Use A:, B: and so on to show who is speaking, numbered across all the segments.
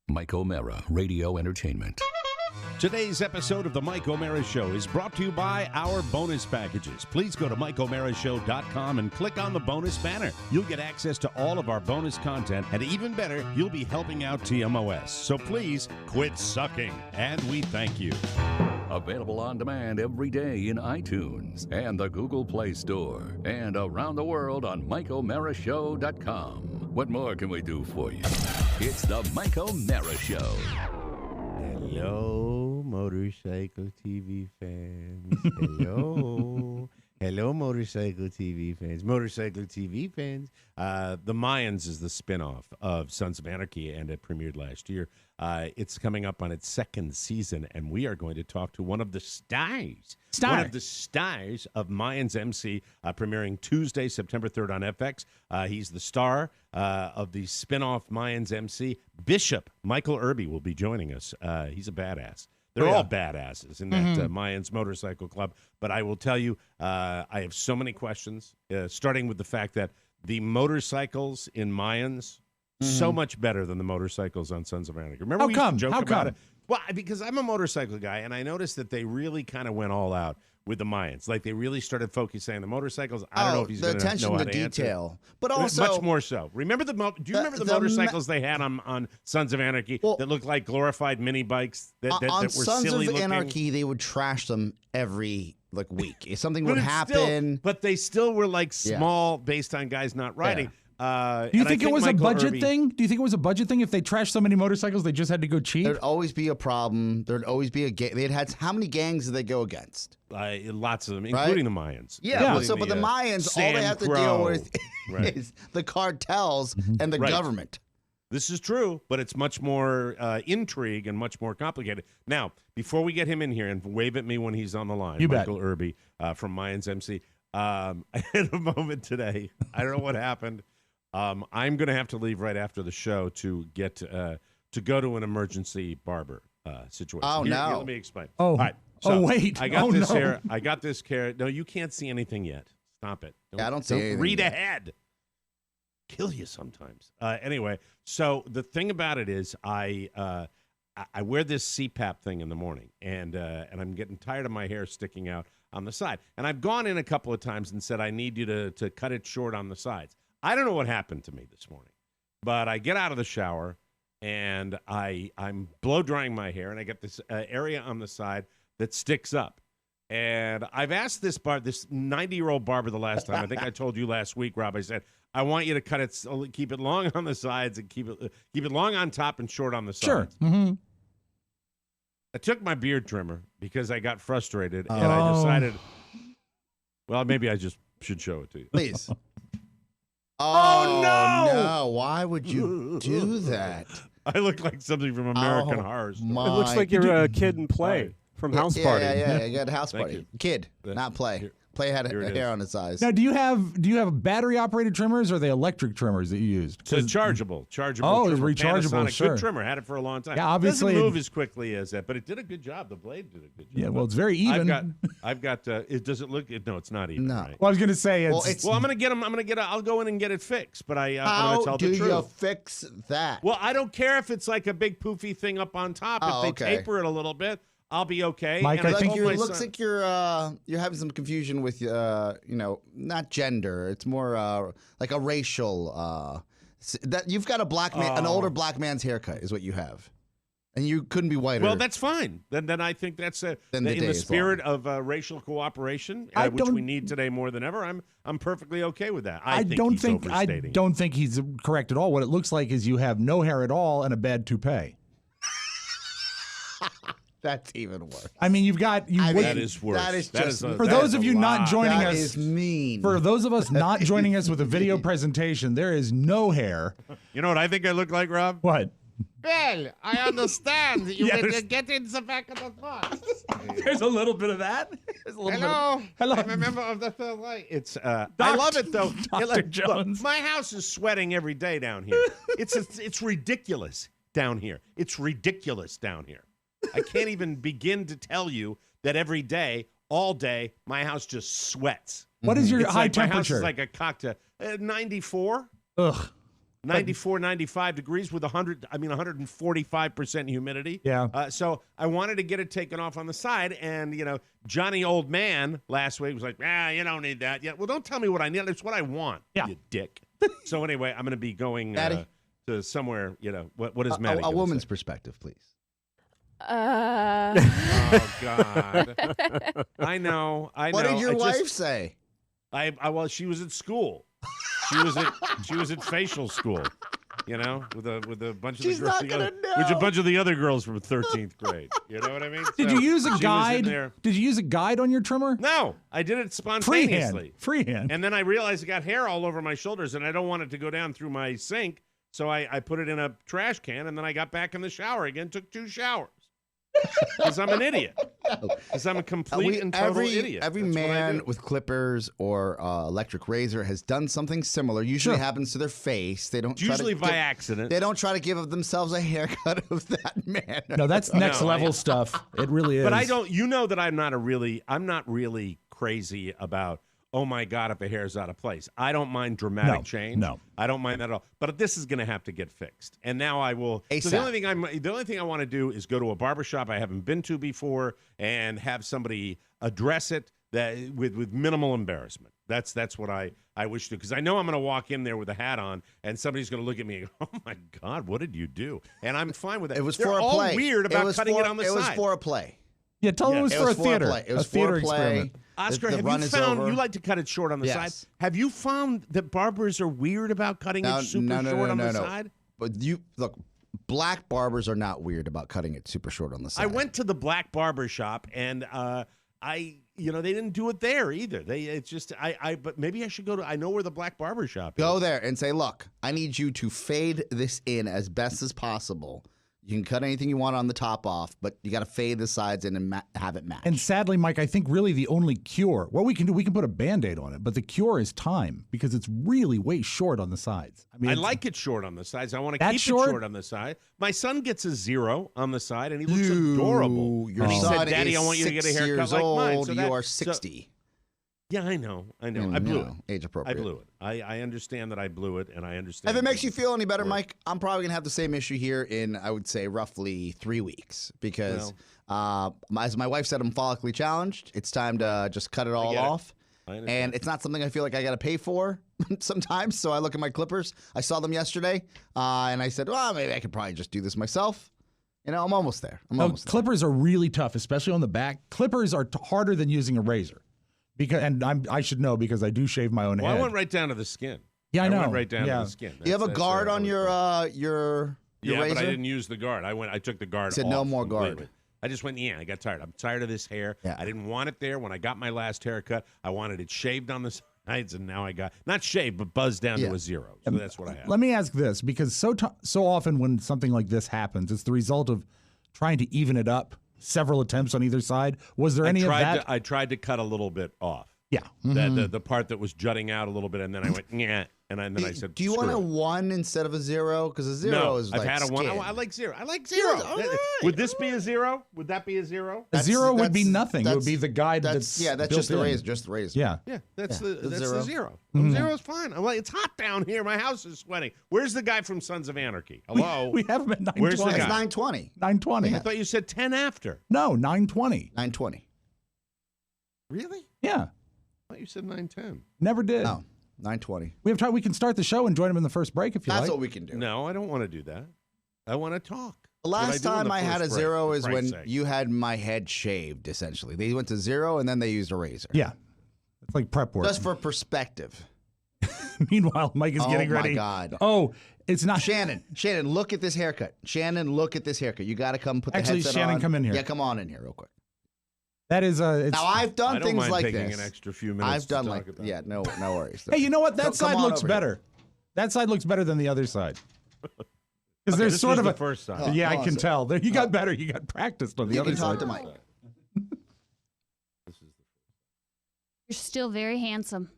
A: Mike O'Mara, Radio Entertainment.
B: Today's episode of The Mike O'Mara Show is brought to you by our bonus packages. Please go to MikeO'MaraShow.com and click on the bonus banner. You'll get access to all of our bonus content, and even better, you'll be helping out TMOS. So please quit sucking, and we thank you.
A: Available on demand every day in iTunes and the Google Play Store, and around the world on MikeO'MaraShow.com. What more can we do for you? It's the Mike O'Mara Show.
B: Hello, motorcycle TV fans. Hello. Hello, motorcycle TV fans. Motorcycle TV fans. The Mayans is the spinoff of Sons of Anarchy, and it premiered last year. It's coming up on its second season, and we are going to talk to one of the stars. One of the stars of Mayans MC, premiering Tuesday, September 3rd on FX. He's the star of the spinoff Mayans MC. Bishop Michael Irby will be joining us. He's a badass. They're all badasses in that Mayans Motorcycle Club. But I will tell you, I have so many questions, starting with the fact that the motorcycles in Mayans, so much better than the motorcycles on Sons of Anarchy. Remember we used to joke about it? Well, because I'm a motorcycle guy, and I noticed that they really kind of went all out with the Mayans. Like, they really started focusing on the motorcycles. I don't know if he's going to know how to
C: detail.
B: answer.
C: But also,
B: much more so. Remember do you remember the motorcycles they had on Sons of Anarchy that looked like glorified mini bikes that
C: on
B: were
C: Sons
B: silly
C: of
B: looking?
C: Anarchy, they would trash them every week. If something would happen,
B: but they still were like small, based on guys not riding.
C: Yeah.
D: Do you think it was a budget thing? Do you think it was a budget thing? If they trashed so many motorcycles, they just had to go cheap?
C: There'd always be a problem. There'd always be a gang. They'd had how many gangs did they go against?
B: Lots of them, including the Mayans.
C: Yeah. But the Mayans, all they have to deal with is the cartels and the government.
B: This is true, but it's much more intrigue and much more complicated. Now, before we get him in here, and wave at me when he's on the line, Michael Irby from Mayans MC. I had a moment today. I don't know what happened. I'm going to have to leave right after the show to get to go to an emergency barber situation.
C: Oh,
B: Here,
C: no.
B: let me explain.
D: Oh,
B: all right. So
D: wait.
B: I got this hair. I got this hair. No, you can't see anything yet. Stop it.
C: I don't see anything.
B: Read ahead. Kill you sometimes. Anyway, so the thing about it is I wear this CPAP thing in the morning, and I'm getting tired of my hair sticking out on the side. And I've gone in a couple of times and said, I need you to cut it short on the sides. I don't know what happened to me this morning, but I get out of the shower, and I'm blow drying my hair, and I get this area on the side that sticks up. And I've asked this 90-year-old barber the last time. I think I told you last week, Rob. I said, I want you to cut it, keep it long on the sides, and keep it long on top and short on the sides.
D: Sure. Mm-hmm.
B: I took my beard trimmer because I got frustrated, and I decided, well, maybe I just should show it to you.
C: Please.
D: Oh,
C: no! Why would you do that?
B: I look like something from American Horror Story.
E: It looks like you're a kid in Play from House Party.
C: Yeah, you got a House
B: Thank
C: Party.
B: you.
C: Kid, not Play. Play had a hair on its eyes.
D: Now, do you have battery-operated trimmers, or are they electric trimmers that you used?
B: It's a chargeable
D: Oh,
B: trimmer.
D: it's rechargeable,
B: Panasonic,
D: sure.
B: Good trimmer. Had it for a long time.
D: Yeah, obviously
B: Doesn't move as quickly as that, but it did a good job. The blade did a good job.
D: Yeah, well, it's very even.
B: I've got. Does it look? No, it's not even.
C: No.
B: Right?
D: Well, I was going to say it's.
B: Well, I'm going to get them. I'll go in and get it fixed. But I'm going
C: How
B: to tell
C: do
B: the truth.
C: you fix that?
B: Well, I don't care if it's like a big poofy thing up on top. If they taper it a little bit, I'll be okay.
D: Mike,
B: and
D: I think
C: it looks like you're having some confusion with not gender. It's more like a racial. That you've got a black man, an older black man's haircut is what you have, and you couldn't be whiter.
B: Well, that's fine. Then I think that's in the spirit of racial cooperation, which we need today more than ever. I'm perfectly okay with that. I don't
D: think he's correct at all. What it looks like is you have no hair at all and a bad toupee.
C: That's even worse.
D: I mean, that
B: is worse.
C: That is just
D: for those of you not joining us.
C: That is mean.
D: For those of us not joining us with a video presentation, there is no hair.
B: You know what I think I look like, Rob?
D: What?
F: Well, I understand. You will get in the back of the bus.
D: There's a little bit of that.
F: Hello.
D: Hello.
F: I'm a member of the Third Reich.
B: It's I love it though.
D: Dr. Jones.
B: Look, my house is sweating every day down here. It's ridiculous down here. It's ridiculous down here. I can't even begin to tell you that every day, all day, my house just sweats.
D: What is your high temperature?
B: My house is like a cocktail. 94.
D: Ugh.
B: 94, 95 degrees with 145% humidity.
D: Yeah.
B: So I wanted to get it taken off on the side, and Johnny Old Man last week was like, you don't need that. Yeah. Well, don't tell me what I need. It's what I want.
D: Yeah.
B: You dick. So anyway, I'm going to be going to somewhere. What is Maddie?
C: A woman's perspective, please.
B: Oh God. I know.
C: What did your wife say?
B: Well, she was at school. She was at facial school, with a bunch of
C: She's not gonna know.
B: With a bunch of the other girls from 13th grade. You know what I mean?
D: Did you use a guide? Did you use a guide on your trimmer?
B: No, I did it spontaneously.
D: Freehand.
B: And then I realized I got hair all over my shoulders, and I don't want it to go down through my sink, so I put it in a trash can, and then I got back in the shower again, took 2 showers. Because I'm an idiot. Because I'm a complete and total idiot.
C: Every man with clippers or electric razor has done something similar. Usually happens to their face. They don't
B: usually by accident.
C: They don't try to give themselves a haircut of that man.
D: No, that's next level stuff. It really is.
B: But I don't. You know that I'm not really crazy about. Oh my God! If a hair's out of place, I don't mind dramatic change.
D: No,
B: I don't mind that at all. But this is going to have to get fixed, and now I will.
C: ASAP.
B: So the only thing I want to do is go to a barbershop I haven't been to before and have somebody address it with minimal embarrassment. That's what I wish to, because I know I'm going to walk in there with a hat on, and somebody's going to look at me and go, "Oh my God, what did you do?" And I'm fine with that.
C: It was
B: They're
C: for a
B: all
C: play.
B: weird about cutting it on the side.
C: It was for a play.
D: Yeah, tell them it was for a theater.
C: It was
D: a theater
C: for a play.
D: experiment.
B: Oscar,
C: The
B: have
C: run
B: you
C: is
B: found
C: over.
B: you like to cut it short on the side?
C: Yes.
B: Have you found that barbers are weird about cutting it super short on the side?
C: But look, black barbers are not weird about cutting it super short on the side.
B: I went to the black barber shop, and they didn't do it there either. But maybe I should go to. I know where the black barber shop is.
C: Go there and say, look, I need you to fade this in as best as possible. You can cut anything you want on the top off, but you got to fade the sides in and have it match.
D: And sadly, Mike, I think really the only cure, what we can do, we can put a Band-Aid on it, but the cure is time, because it's really way short on the sides.
B: I like it short on the sides. I want to keep it short on the side. My son gets a 0 on the side, and he looks adorable.
C: Your
B: and he
C: son
B: said, "Daddy, I want you to get a haircut like mine." So
C: you are 60.
B: Yeah, I know. I blew it.
C: Age appropriate.
B: I blew it. I understand that I blew it, and I understand.
C: If it makes you feel any better, Mike, I'm probably going to have the same issue here in, I would say, roughly 3 weeks. Because, as my wife said, I'm follically challenged. It's time to just cut it all off. And it's not something I feel like I got to pay for sometimes. So I look at my clippers. I saw them yesterday, and I said, well, maybe I could probably just do this myself. I'm almost there.
D: Clippers are really tough, especially on the back. Clippers are harder than using a razor. I should know, because I do shave my own head.
B: I went right down to the skin.
D: Yeah, I know.
B: Went right down to the skin.
C: You have a guard on your razor?
B: But I didn't use the guard. I took the guard off.
C: Said no more
B: completely.
C: guard.
B: I just went, I got tired. I'm tired of this hair.
C: Yeah.
B: I didn't want it there. When I got my last haircut, I wanted it shaved on the sides, and now I got, not shaved, but buzzed down to a 0. So that's what I have.
D: Let me ask this, because so often when something like this happens, it's the result of trying to even it up, several attempts on either side. Was there any of that?
B: I tried to cut a little bit off.
D: Yeah.
B: The part that was jutting out a little bit, and then I went, yeah. And then I said,
C: do you want a 1 instead of a 0? Because a 0 is like
B: I've had a 1. I like 0. I like 0.
C: Right.
B: Would this be a 0? Would that be a 0?
D: A 0 would be nothing. It would be the guide that's
C: just the razor. Just the razor.
D: Yeah.
B: Yeah, that's the 0.
D: Mm-hmm.
B: 0 is fine. I'm like, it's hot down here. My house is sweating. Where's the guy from Sons of Anarchy? Hello?
D: We have him at 9:20.
B: Where's the guy?
C: It's 9:20.
D: 9:20.
B: I thought you said 10 after.
D: No, 9:20.
C: 9:20.
B: Really?
D: Yeah.
B: I thought you said 9:10.
D: Never did.
C: No, 9:20.
D: We have time. We can start the show and join him in the first break if you like.
C: That's what we can do.
B: No, I don't want to do that. I want to talk.
C: The last time I had a 0 is when
B: sake.
C: you had my head shaved, essentially. They went to 0, and then they used a razor.
D: Yeah. It's like prep work.
C: Just for perspective.
D: Meanwhile, Mike is getting ready.
C: Oh, my God.
D: Oh, it's not.
C: Shannon, look at this haircut. Shannon, look at this haircut. You got to come put the headset on.
D: Actually, Shannon, come in here.
C: Yeah, come on in here real quick.
D: That is
C: now, I've done things like this.
B: I don't mind taking an extra few minutes
C: I've done
B: to
C: like,
B: talk about
C: yeah, no worries.
D: Hey, you know what? That
C: Come
D: side
C: on
D: looks
C: over
D: better. That side looks better than the other side. Because
B: Okay,
D: there's
B: this
D: sort
B: was
D: of
B: the
D: a
B: first side.
C: Oh,
D: yeah, I
C: hold on
D: can
C: a
D: tell. There, you got better. You got practiced on the
C: You
D: other
C: can
D: side.
C: talk to Mike.
G: You're still very handsome.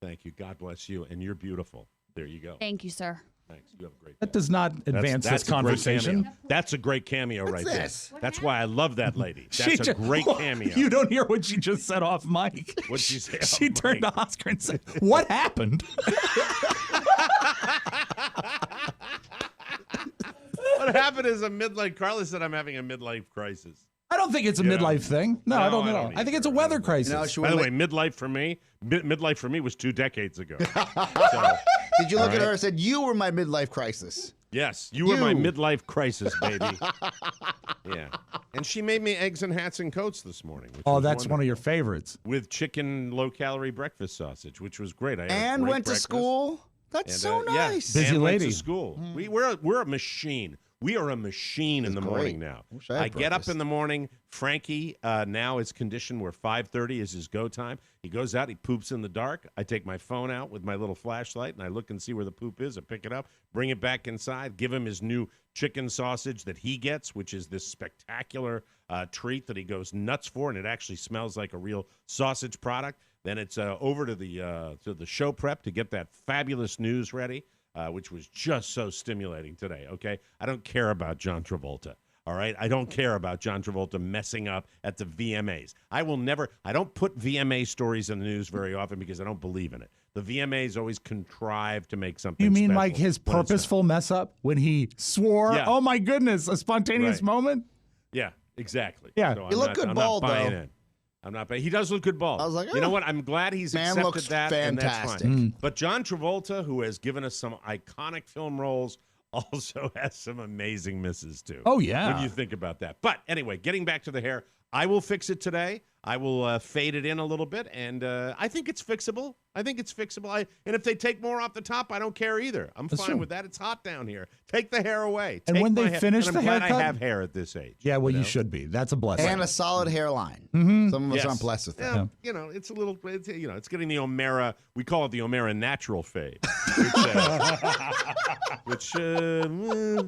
B: Thank you. God bless you. And you're beautiful. There you go.
G: Thank you, sir.
B: Thanks. You have a great day.
D: That does not advance this
B: a great
D: conversation.
B: cameo. That's a great cameo right
C: this?
B: there. That's why I love that lady.
D: She
B: That's a great cameo.
D: You don't hear what she just said off mic.
B: What'd she say?
D: She turned to Oscar and said, "What happened?"
B: What happened is Carla said I'm having a midlife crisis.
D: I don't think it's a midlife thing. No, I don't at all. I think it's a weather crisis.
B: By the way, midlife for me was 2 decades ago. So,
C: did you look at her and said, you were my midlife crisis?
B: Yes, you were my midlife crisis, baby. Yeah. And she made me eggs and hats and coats this morning.
D: Oh, that's one of your favorites.
B: With chicken low-calorie breakfast sausage, which was great. I had
C: and went to school. That's so nice.
D: Busy
B: and
D: lady.
B: Went to school. We're a machine. We are a machine in the morning now. I get up in the morning. Frankie now is conditioned where 5:30 is his go time. He goes out. He poops in the dark. I take my phone out with my little flashlight, and I look and see where the poop is. I pick it up, bring it back inside, give him his new chicken sausage that he gets, which is this spectacular treat that he goes nuts for, and it actually smells like a real sausage product. Then it's over to the show prep to get that fabulous news ready. Which was just so stimulating today, okay? I don't care about John Travolta, all right? I don't care about John Travolta messing up at the VMAs. I don't put VMA stories in the news very often because I don't believe in it. The VMAs always contrive to make something
D: You mean
B: special
D: like his purposeful mess up when he swore, oh my goodness, a spontaneous moment?
B: Yeah, exactly.
D: Yeah.
B: So
C: You look good bald, though.
B: I'm not bad. He does look good bald.
C: I was like,
B: you know what? I'm glad he's accepted
C: looks
B: that,
C: fantastic.
B: and that's fine. But John Travolta, who has given us some iconic film roles, also has some amazing misses, too.
D: Oh, yeah.
B: When you think about that. But anyway, getting back to the hair, I will fix it today. I will fade it in a little bit, and I think it's fixable. And if they take more off the top, I don't care either. I'm fine with that. It's hot down here. Take the hair away.
D: And when they finish the haircut,
B: I'm glad I have hair at this age.
D: Yeah, well, you should be. That's a blessing.
C: And a solid hairline. Some of us aren't blessed with that.
B: Yeah, you know, it's a little, it's getting the O'Mara, we call it the O'Mara natural fade, which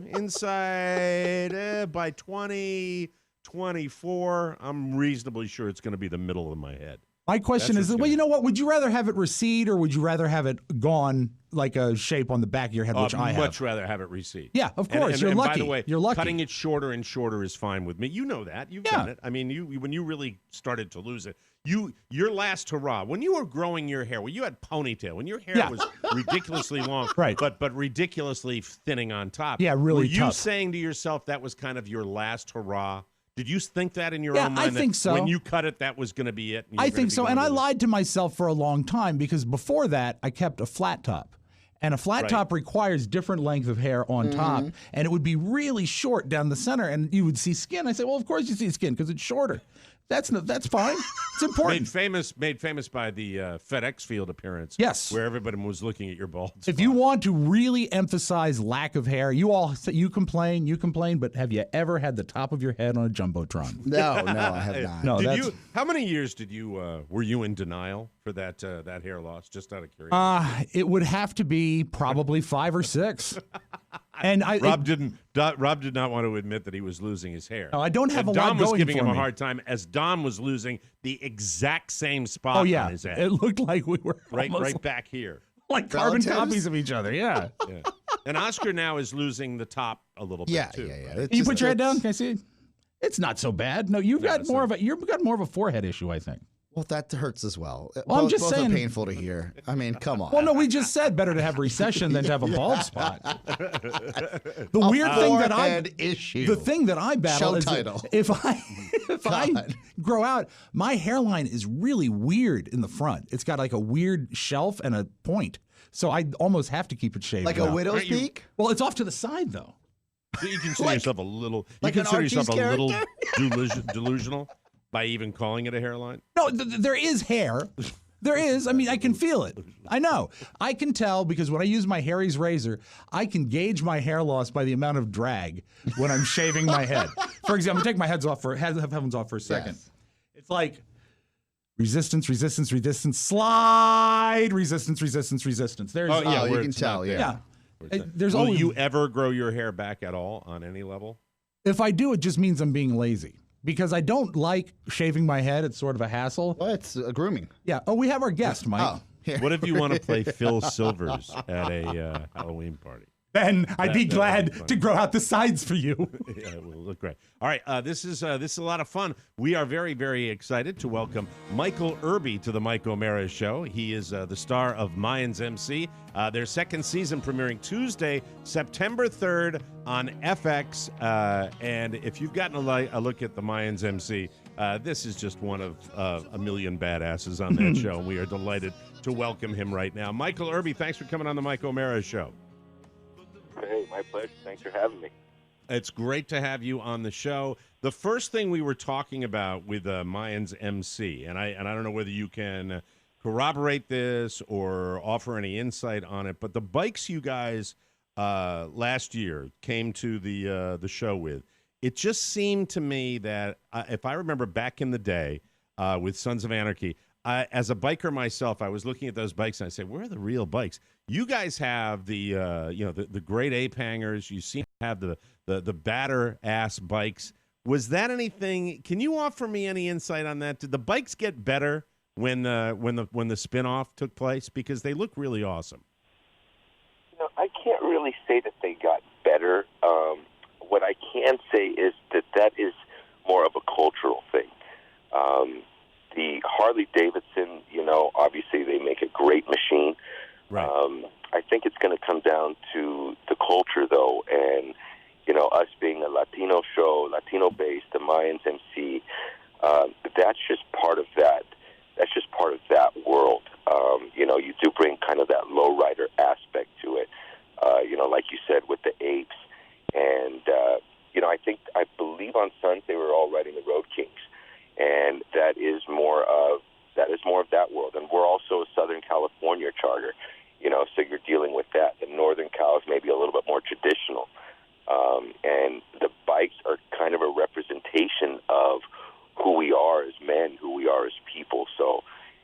B: inside by 2024, I'm reasonably sure it's going to be the middle of my head.
D: My question is, well, you know what? Would you rather have it recede or would you rather have it gone like a shape on the back of your head, which I have?
B: Much rather have it recede.
D: Yeah, of course. You're lucky.
B: By the way,
D: you're lucky.
B: Cutting it shorter and shorter is fine with me. You know that. You've done it. I mean, when you really started to lose it, your last hurrah, when you were growing your hair, when you had ponytail, when your hair was ridiculously long,
D: right,
B: but ridiculously thinning on top.
D: Yeah, really
B: Were you
D: tough.
B: saying to yourself that was kind of your last hurrah? Did you think that in your own mind?
D: I think so.
B: When you cut it, that was going to be it?
D: I think so. And I lied to myself for a long time because before that, I kept a flat top. And a flat top requires different length of hair on top. And it would be really short down the center. And you would see skin. I said, well, of course you see skin because it's shorter. That's fine. It's important.
B: Made famous by the FedEx Field appearance.
D: Yes,
B: where everybody was looking at your bald spot.
D: If you want to really emphasize lack of hair, you complain, but have you ever had the top of your head on a jumbotron?
C: No, I have not.
D: No,
B: how many years were you in denial for that hair loss? Just out of curiosity.
D: It would have to be probably 5 or 6. And
B: Rob did not want to admit that he was losing his hair.
D: No, I don't have a lot
B: Dom
D: going
B: was giving
D: for
B: him
D: me.
B: a hard time as Dom was losing the exact same spot on his head.
D: It looked like we were
B: right back here.
D: Like carbon copies of each other, yeah.
B: And Oscar now is losing the top a little bit too.
C: Yeah.
B: Right?
D: Can you put your head down? Can I see it? It's not so bad. No, you've got more of a forehead issue, I think.
C: Well, that hurts as well.
D: I'm just saying,
C: are painful to hear. I mean, come on.
D: Well, no, we just said better to have recession than to have a bald spot. The weird thing the thing that I battle
C: Show
D: is
C: title.
D: if I grow out, my hairline is really weird in the front. It's got like a weird shelf and a point, so I almost have to keep it shaved.
C: Like a widow's peak?
D: Well, it's off to the side though.
B: So you consider yourself a little.
C: Like
B: you
C: an
B: consider yourself
C: Archie's
B: a little delusional by even calling it a hairline?
D: No, there is hair. There is. I mean, I can feel it. I know. I can tell because when I use my Harry's razor, I can gauge my hair loss by the amount of drag when I'm shaving my head. For example, take my headphones off for a second.
C: Yes.
D: It's like resistance, slide, resistance. There's
C: you can tell. Yeah.
D: There's
B: Will
D: always.
B: you ever grow your hair back at all on any level?
D: If I do, it just means I'm being lazy. Because I don't like shaving my head. It's sort of a hassle.
C: Well, it's grooming.
D: Yeah. Oh, we have our guest, Mike.
C: Here.
B: What if you want to play Phil Silvers at a Halloween party?
D: then I'd be glad to grow out the sides for you.
B: Yeah, it will look great. All right, this is a lot of fun. We are very, very excited to welcome Michael Irby to the Mike O'Mara Show. He is the star of Mayans MC. Their second season premiering Tuesday, September 3rd on FX. And if you've gotten a look at the Mayans MC, this is just one of a million badasses on that show. We are delighted to welcome him right now. Michael Irby, thanks for coming on the Mike O'Mara Show.
H: Hey, my pleasure. Thanks for having me.
B: It's great to have you on the show. The first thing we were talking about with Mayans MC, and I don't know whether you can corroborate this or offer any insight on it, but the bikes you guys last year came to the show with, it just seemed to me that if I remember back in the day with Sons of Anarchy, as a biker myself, I was looking at those bikes and I said, where are the real bikes? You guys have the great ape hangers. You seem to have the batter ass bikes. Was that anything? Can you offer me any insight on that? Did the bikes get better when the spin-off took place? Because they look really awesome.
H: I can't really say that they got better. What I can say is that is more of a cultural thing. The Harley Davidson, obviously they make a great machine.
B: Right.
H: I think it's going to come down to the culture, though, and us being a Latino show, Latino-based, the Mayans MC. That's just part of that. That's just part of that world. You do bring kind of that lowrider aspect to it. Like you said, with the apes, and I believe on Sons they were all riding the Road Kings, and that is more of that world. And we're also a Southern California charter, so you're dealing with that. The Northern Cal is maybe a little bit more traditional, and the bikes are kind of a representation of who we are as men, who we are as people. So,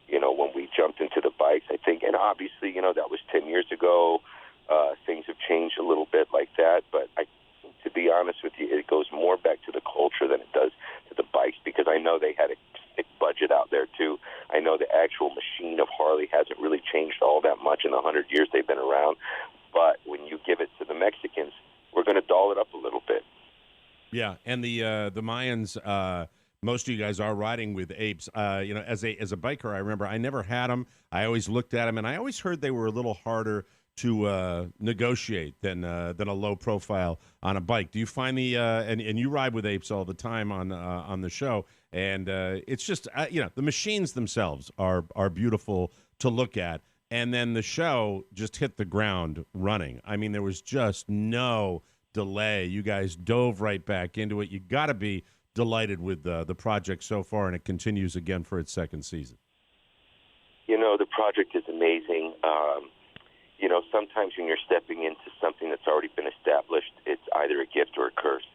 H: when we jumped into the bikes, I think, and obviously, that was 10 years ago. Things have changed a little bit like that, but to be honest with you, it goes more back to the culture than it does to the bikes, because I know they had a thick budget out there too. I know the actual machine of Harley hasn't really changed all that much in the 100 years they've been around, but when you give it to the Mexicans, we're going to doll it up a little bit.
B: Yeah, and the Mayans, most of you guys are riding with apes. As a biker, I remember I never had them. I always looked at them, and I always heard they were a little harder to negotiate than a low profile on a bike. Do you find and you ride with apes all the time on the show, and it's just the machines themselves are beautiful to look at, and then the show just hit the ground running. I mean, there was just no delay. You guys dove right back into it. You got to be delighted with the project so far, and it continues again for its second season.
H: The project is amazing. Sometimes when you're stepping into something that's already been established, it's either a gift or a curse.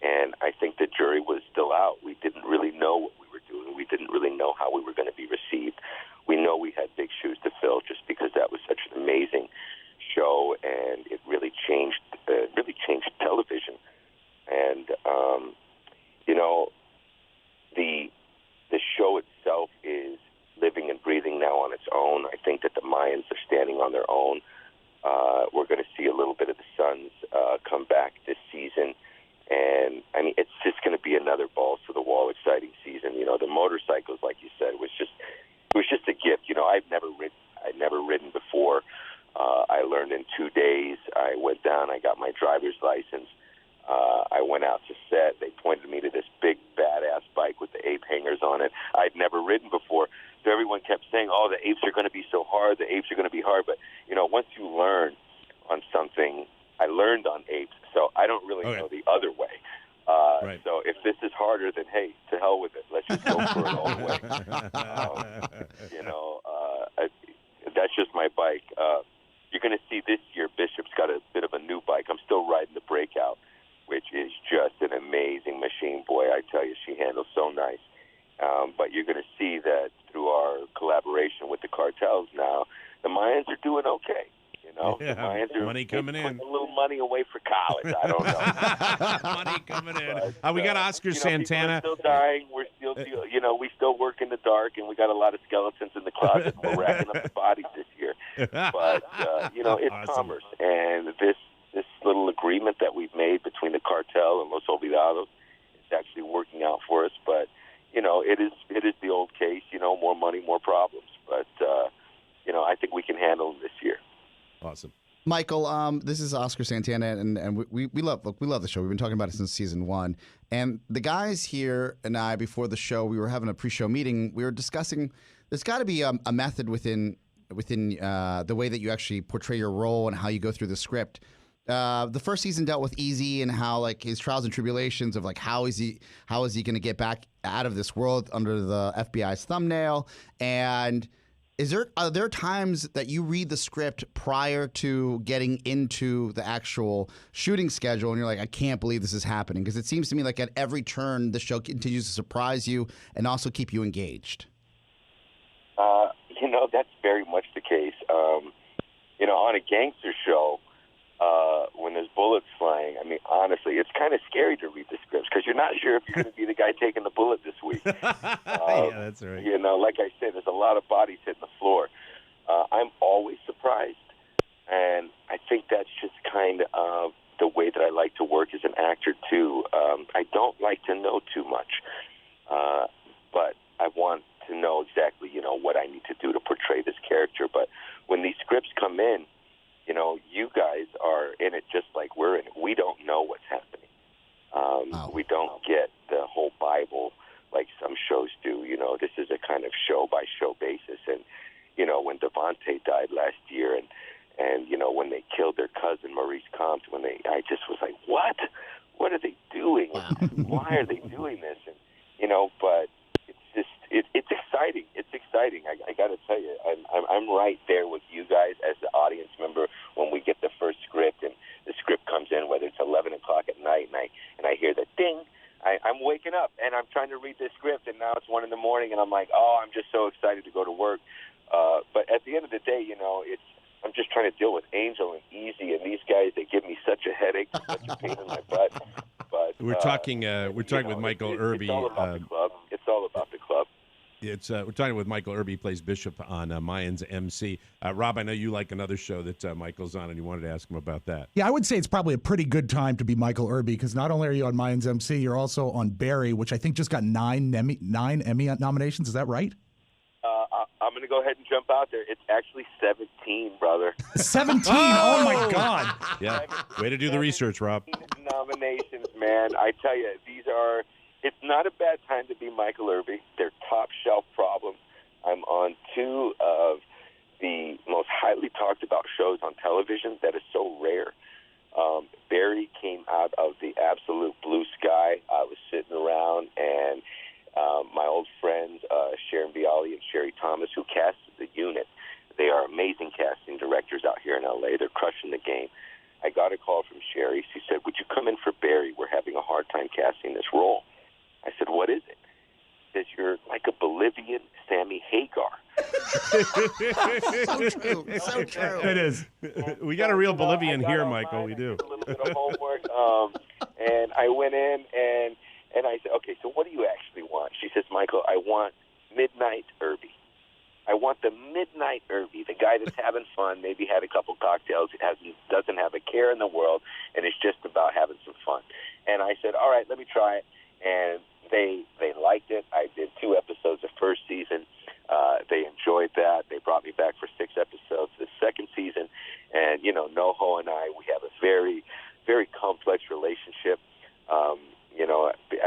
H: And I think the jury was still out. We didn't really know what we were doing. We didn't really know how we were going to be received. We know we had big shoes to fill just because that was such an amazing show, and it really changed television. And, the show itself is living and breathing now on its own. I think that the Mayans are standing on their own. We're going to see a little bit of the Sons come back this season, and I mean it's just going to be another balls to the wall exciting season. The motorcycles, like you said, was just a gift. I'd never ridden before. I learned in 2 days. I went down. I got my driver's license. I went out to set. They pointed me to this big badass bike with the ape hangers on it. I'd never ridden before. So everyone kept saying, oh, the apes are going to be so hard. The apes are going to be hard. But, once you learn on something, I learned on apes. So I don't really know the other way.
B: Right.
H: So if this is harder, then, hey, to hell with it. Let's just go for it all the way. That's just my bike. You're going to see this year Bishop's got a bit of a new bike. I'm still riding the Breakout, which is just an amazing machine. Boy, I tell you, she handles so nice. But you're going to see that through our collaboration with the cartels now, the Mayans are doing okay.
B: Yeah,
H: the Mayans are
B: money coming in.
H: Putting a little money away for college. I don't know.
B: Money coming in. We got Oscar Santana.
H: People are still dying. We're still, we still work in the dark, and we got a lot of skeletons in the closet. And we're racking up the bodies this year. But it's
B: awesome.
H: commerce, and this agreement that we've made between the cartel and Los Olvidados is actually working out for us. But, it is the old case, more money, more problems. But, I think we can handle them this year.
B: Awesome.
C: Michael, this is Oscar Santana, and we love the show. We've been talking about it since season 1. And the guys here and I, before the show, we were having a pre-show meeting. We were discussing there's got to be a method within the way that you actually portray your role and how you go through the script. The first season dealt with Easy and how his trials and tribulations of how is he going to get back out of this world under the FBI's thumbnail. And are there times that you read the script prior to getting into the actual shooting schedule and you're like, I can't believe this is happening? Because it seems to me like at every turn the show continues to surprise you and also keep you engaged.
H: That's very much the case. On a gangster show, when there's bullets flying, honestly, it's kind of scary to read the scripts because you're not sure if you're going to be the guy taking the bullet this week.
B: Yeah, that's right.
H: Like I said, there's a lot of bodies hitting the floor. I'm always surprised, and I think that's just kind of the way that I like to work as an actor, too. I don't like to know too much, but I want to know exactly, what I need to do to portray this character. But when these scripts come in, you guys are in it just like we're in it. We don't know what's happening. We don't get the whole Bible like some shows do. This is a kind of show-by-show basis. And, when Devontae died last year and when they killed their cousin, Maurice Comte, I just was like, what? What are they doing? Why are they doing this? And, but it's just, it's exciting. It's exciting. I got to tell you, I'm right there with you guys as the audience member when we get the first script and the script comes in, whether it's 11 o'clock at night and I hear the ding. I'm waking up and I'm trying to read this script and now it's 1 a.m. and I'm like, I'm just so excited to go to work. But at the end of the day, I'm just trying to deal with Angel and Easy and these guys. They give me such a headache, such a pain in my butt. But
B: we're talking with Michael Irby.
H: It's all about the club. It's all about the club.
B: We're talking with Michael Irby, plays Bishop on Mayans MC. Rob, I know you like another show that Michael's on, and you wanted to ask him about that.
D: Yeah, I would say it's probably a pretty good time to be Michael Irby because not only are you on Mayans MC, you're also on Barry, which I think just got nine Emmy nominations. Is that right?
H: I'm going to go ahead and jump out there. It's actually 17, brother.
D: 17? Oh, my God.
B: Yeah. Way to do the research, Rob.
H: Nominations, man. I tell you, it's not a bad time to be Michael Irby. They're top shelf problems. I'm on 2 of the most highly talked about shows on television. That is so rare. Barry came out of the absolute blue sky. I was sitting around and my old friends, Sharon Bialy and Sherry Thomas, who casted the unit, they are amazing casting directors out here in L.A. They're crushing the game. I got a call from Sherry. She said, would you come in for Barry? We're having a hard time casting this role. I said, what is it? She says, you're like a Bolivian Sammy Hagar.
C: So true. So true.
B: It is. We got a real Bolivian here, Michael. We do.
H: A little bit of homework. And I went in and I said, okay, so what do you actually want? She says, Michael, I want Midnight Irby. I want the Midnight Irby, the guy that's having fun, maybe had a couple cocktails, doesn't have a care in the world, and is just about having some fun. And I said, all right, let me try it. And they liked it. I did 2 episodes of first season. They enjoyed that. They brought me back for 6 episodes the second season. And, NoHo and I, we have a very, very complex relationship.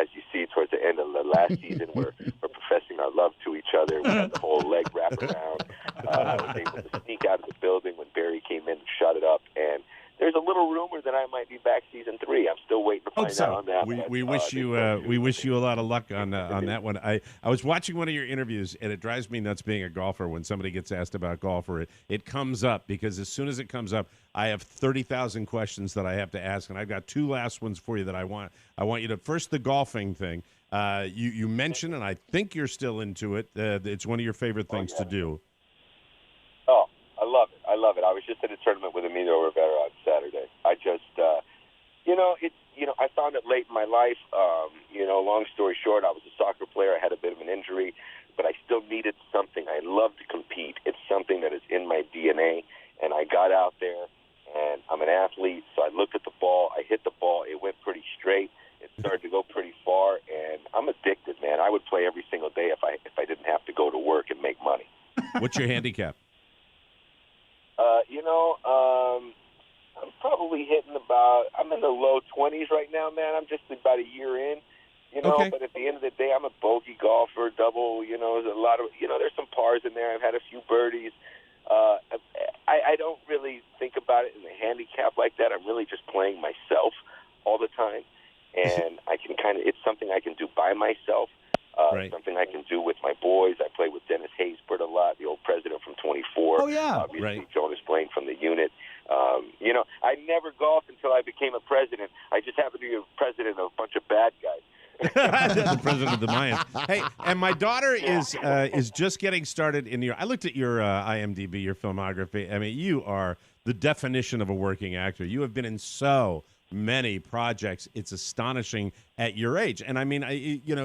H: As you see towards the end of the last season, we're professing our love to each other. We had the whole leg wrap around. I was able to sneak out of the building when Barry came in and shut it up. And there's a little rumor that I might be back season 3. I'm still waiting to find out on that.
B: We wish you a lot of luck on that one. I was watching one of your interviews, and it drives me nuts being a golfer. When somebody gets asked about golf, or it comes up, because as soon as it comes up, I have 30,000 questions that I have to ask, and I've got 2 last ones for you that I want you to first, the golfing thing. You mentioned, and I think you're still into it. It's one of your favorite things to do.
H: Oh, I love it. I love it. I was just at a tournament with Emilio Rivera on Saturday. I just, I found it late in my life. Long story short, I was a soccer player. I had a bit of an injury, but I still needed something. I love to compete. It's something that is in my DNA, and I got out there, and I'm an athlete, so I looked at the ball. I
B: What's your handicap?
H: I'm probably hitting I'm in the low 20s right now, man. I'm just about a year in,
B: Okay.
H: But at the end of the day, I'm a bogey golfer, double, there's a lot of, there's some pars in there. I've had a few birdies. I don't really think about it in the handicap like that. I'm really just playing myself all the time. And it's something I can do by myself.
B: Right.
H: Something I can do with my boys. I play with Dennis Haysbert a lot, the old president from 24.
D: Oh, yeah.
H: Obviously,
B: Right.
H: Jonas Blaine from the unit. I never golfed until I became a president. I just happened to be a president of a bunch of bad guys.
B: The president of the Mayans. Hey, and my daughter is just getting started in I looked at your IMDb, your filmography. I mean, you are the definition of a working actor. You have been in so many projects. It's astonishing at your age. And I mean,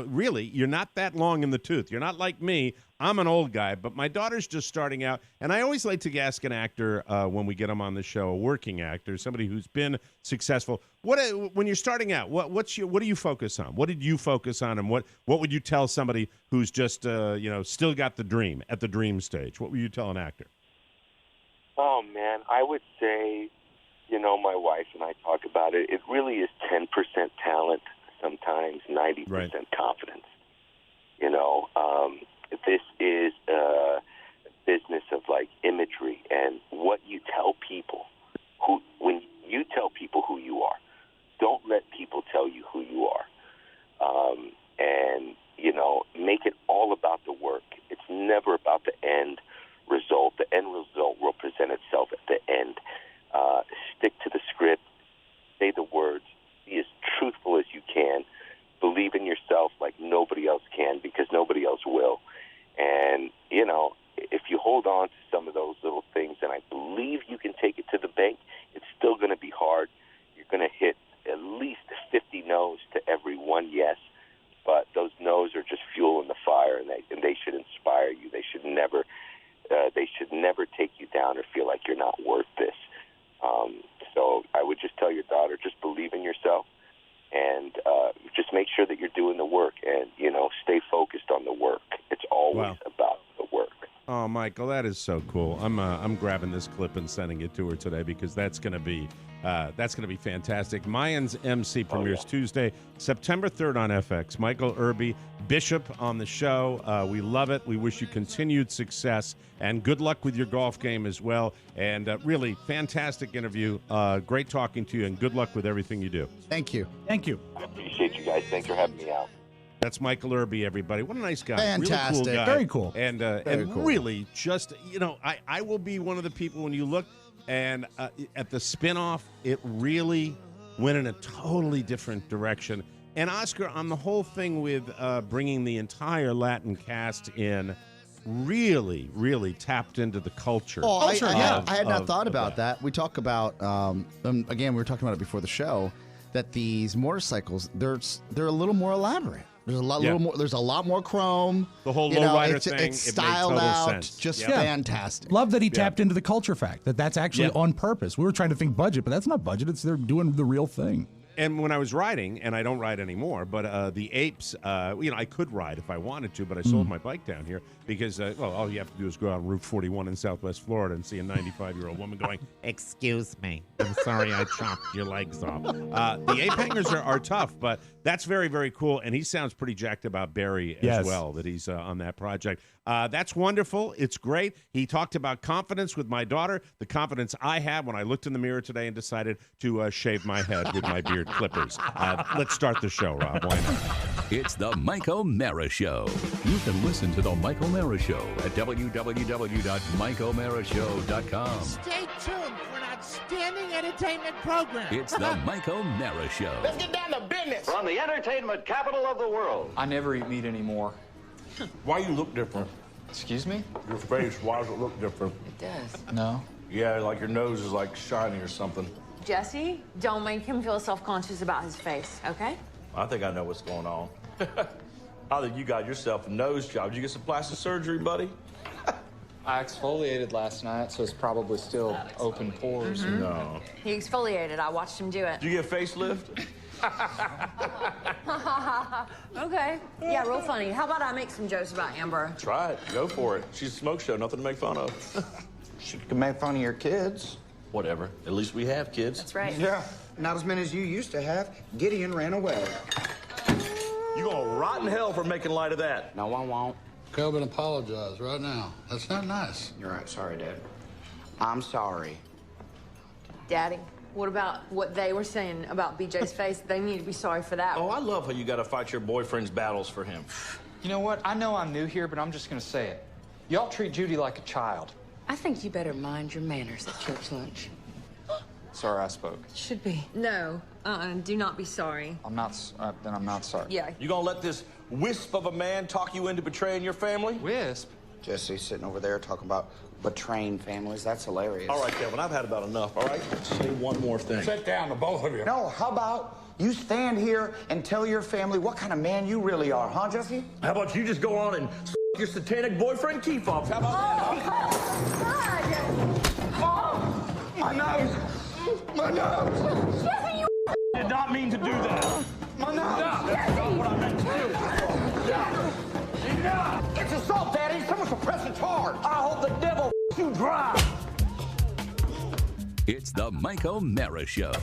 B: really, you're not that long in the tooth. You're not like me. I'm an old guy, but my daughter's just starting out. And I always like to ask an actor when we get them on the show, a working actor, somebody who's been successful. When you're starting out, what do you focus on? What did you focus on, and what would you tell somebody who's just still got the dream at the dream stage? What would you tell an actor?
H: Oh man, I would say, my wife and I talk about it. It really is 10% talent, sometimes 90% confidence. This is a business of like imagery and what you tell people. When you tell people who you are, don't let people tell you who you are. And make it all about the work. It's never about the end result. The end result will present itself at the end. Stick to the script, say the words, be as truthful as you can, believe in yourself like nobody else can, because nobody else will. And, if you hold on to some of those little things, and I believe you can take it to the bank, it's still going to be hard. You're going to hit at least 50 no's to every one yes, but those no's are just fuel in the fire, and they should inspire you. They should never take you down or feel like you're not worth this. So I would just tell your daughter, just believe in yourself, and just make sure that you're doing the work, and stay focused on the work. It's always about the work.
B: Oh, Michael, that is so cool. I'm grabbing this clip and sending it to her today, because that's going to be fantastic. Mayans MC premieres Tuesday, September 3rd on FX. Michael Irby, Bishop on the show. We love it. We wish you continued success and good luck with your golf game as well. And really fantastic interview. Great talking to you, and good luck with everything you do.
C: Thank you.
D: Thank you.
H: I appreciate you guys. Thanks for having me out.
B: That's Michael Irby, everybody. What a nice guy.
C: Fantastic.
B: Really cool guy.
D: Very cool.
B: And
C: cool.
B: really just, I will be one of the people when you look and at the spinoff, it really went in a totally different direction. And Oscar, on the whole thing with bringing the entire Latin cast in, really, really tapped into the culture.
C: Oh, I had not thought
B: of
C: about that. We talk about, again, we were talking about it before the show, that these motorcycles, they're a little more elaborate. There's a little more. There's a lot more chrome.
B: The whole lowrider
C: thing.
B: It's
C: styled
B: total
C: out.
B: sense.
C: Just
B: Yep.
C: fantastic.
D: Love that he tapped into the culture fact. That's actually on purpose. We were trying to think budget, but that's not budget. They're doing the real thing.
B: And when I was riding, and I don't ride anymore, but the Apes, I could ride if I wanted to, but I sold my bike down here because, all you have to do is go out on Route 41 in Southwest Florida and see a 95-year-old woman going, "Excuse me, I'm sorry I chopped your legs off." The Ape hangers are tough, but that's very, very cool. And he sounds pretty jacked about Barry as well, that he's on that project. That's wonderful. It's great. He talked about confidence with my daughter, the confidence I had when I looked in the mirror today and decided to shave my head with my beard clippers. Let's start the show, Rob. Why not?
A: It's the Mike O'Mara Show. You can listen to the Mike O'Mara Show at www.mikeomarashow.com.
F: Stay tuned for an outstanding entertainment program.
A: It's the Mike O'Mara Show.
F: Let's get down to business.
I: From the entertainment capital of the world.
J: I never eat meat anymore.
K: Why you look different?
J: Excuse me?
K: Your face, why does it look different?
J: It does. No.
K: Yeah, like your nose is like shiny or something.
L: Jesse, don't make him feel self-conscious about his face, okay?
K: I think I know what's going on. I think you got yourself a nose job. Did you get some plastic surgery, buddy?
J: I exfoliated last night, so it's probably still open pores.
K: No.
L: He exfoliated. I watched him do it.
K: Did you get a facelift?
L: Okay. Yeah, real funny. How about I make some jokes about Amber?
K: Try it. Go for it. She's a smoke show. Nothing to make fun of.
M: She can make fun of your kids.
K: Whatever. At least we have kids.
L: That's right.
M: Yeah. Not as many as you used to have. Gideon ran away.
K: You gonna rot in hell for making light of that.
M: No, I won't.
N: Kelvin, apologize right now. That's not nice.
M: You're right. Sorry, Dad. I'm sorry.
L: Daddy, what about what they were saying about BJ's face? They need to be sorry for that.
K: Oh, I love how you gotta fight your boyfriend's battles for him.
J: You know what? I know I'm new here, but I'm just gonna say it. Y'all treat Judy like a child.
O: I think you better mind your manners at church lunch.
J: Sorry I spoke.
O: Should be.
L: No, do not be sorry.
J: I'm not, then I'm not sorry.
L: Yeah.
K: You gonna let this wisp of a man talk you into betraying your family?
J: Wisp?
M: Jesse's sitting over there talking about betraying families. That's hilarious.
K: All right, Kevin, I've had about enough, all right? Say one more thing.
N: Sit down, the both of you.
M: No, how about you stand here and tell your family what kind of man you really are, huh, Jesse?
K: How about you just go on and your satanic boyfriend Keith off? How about that?
M: Oh, my nose! My nose!
L: Jesse, you
K: Did not mean to do that.
M: My nose!
K: That's not what I meant to do.
M: Enough! It's assault, Daddy. Someone should press the charge. I hope the devil you dry.
A: It's the Mike O'Mara Show.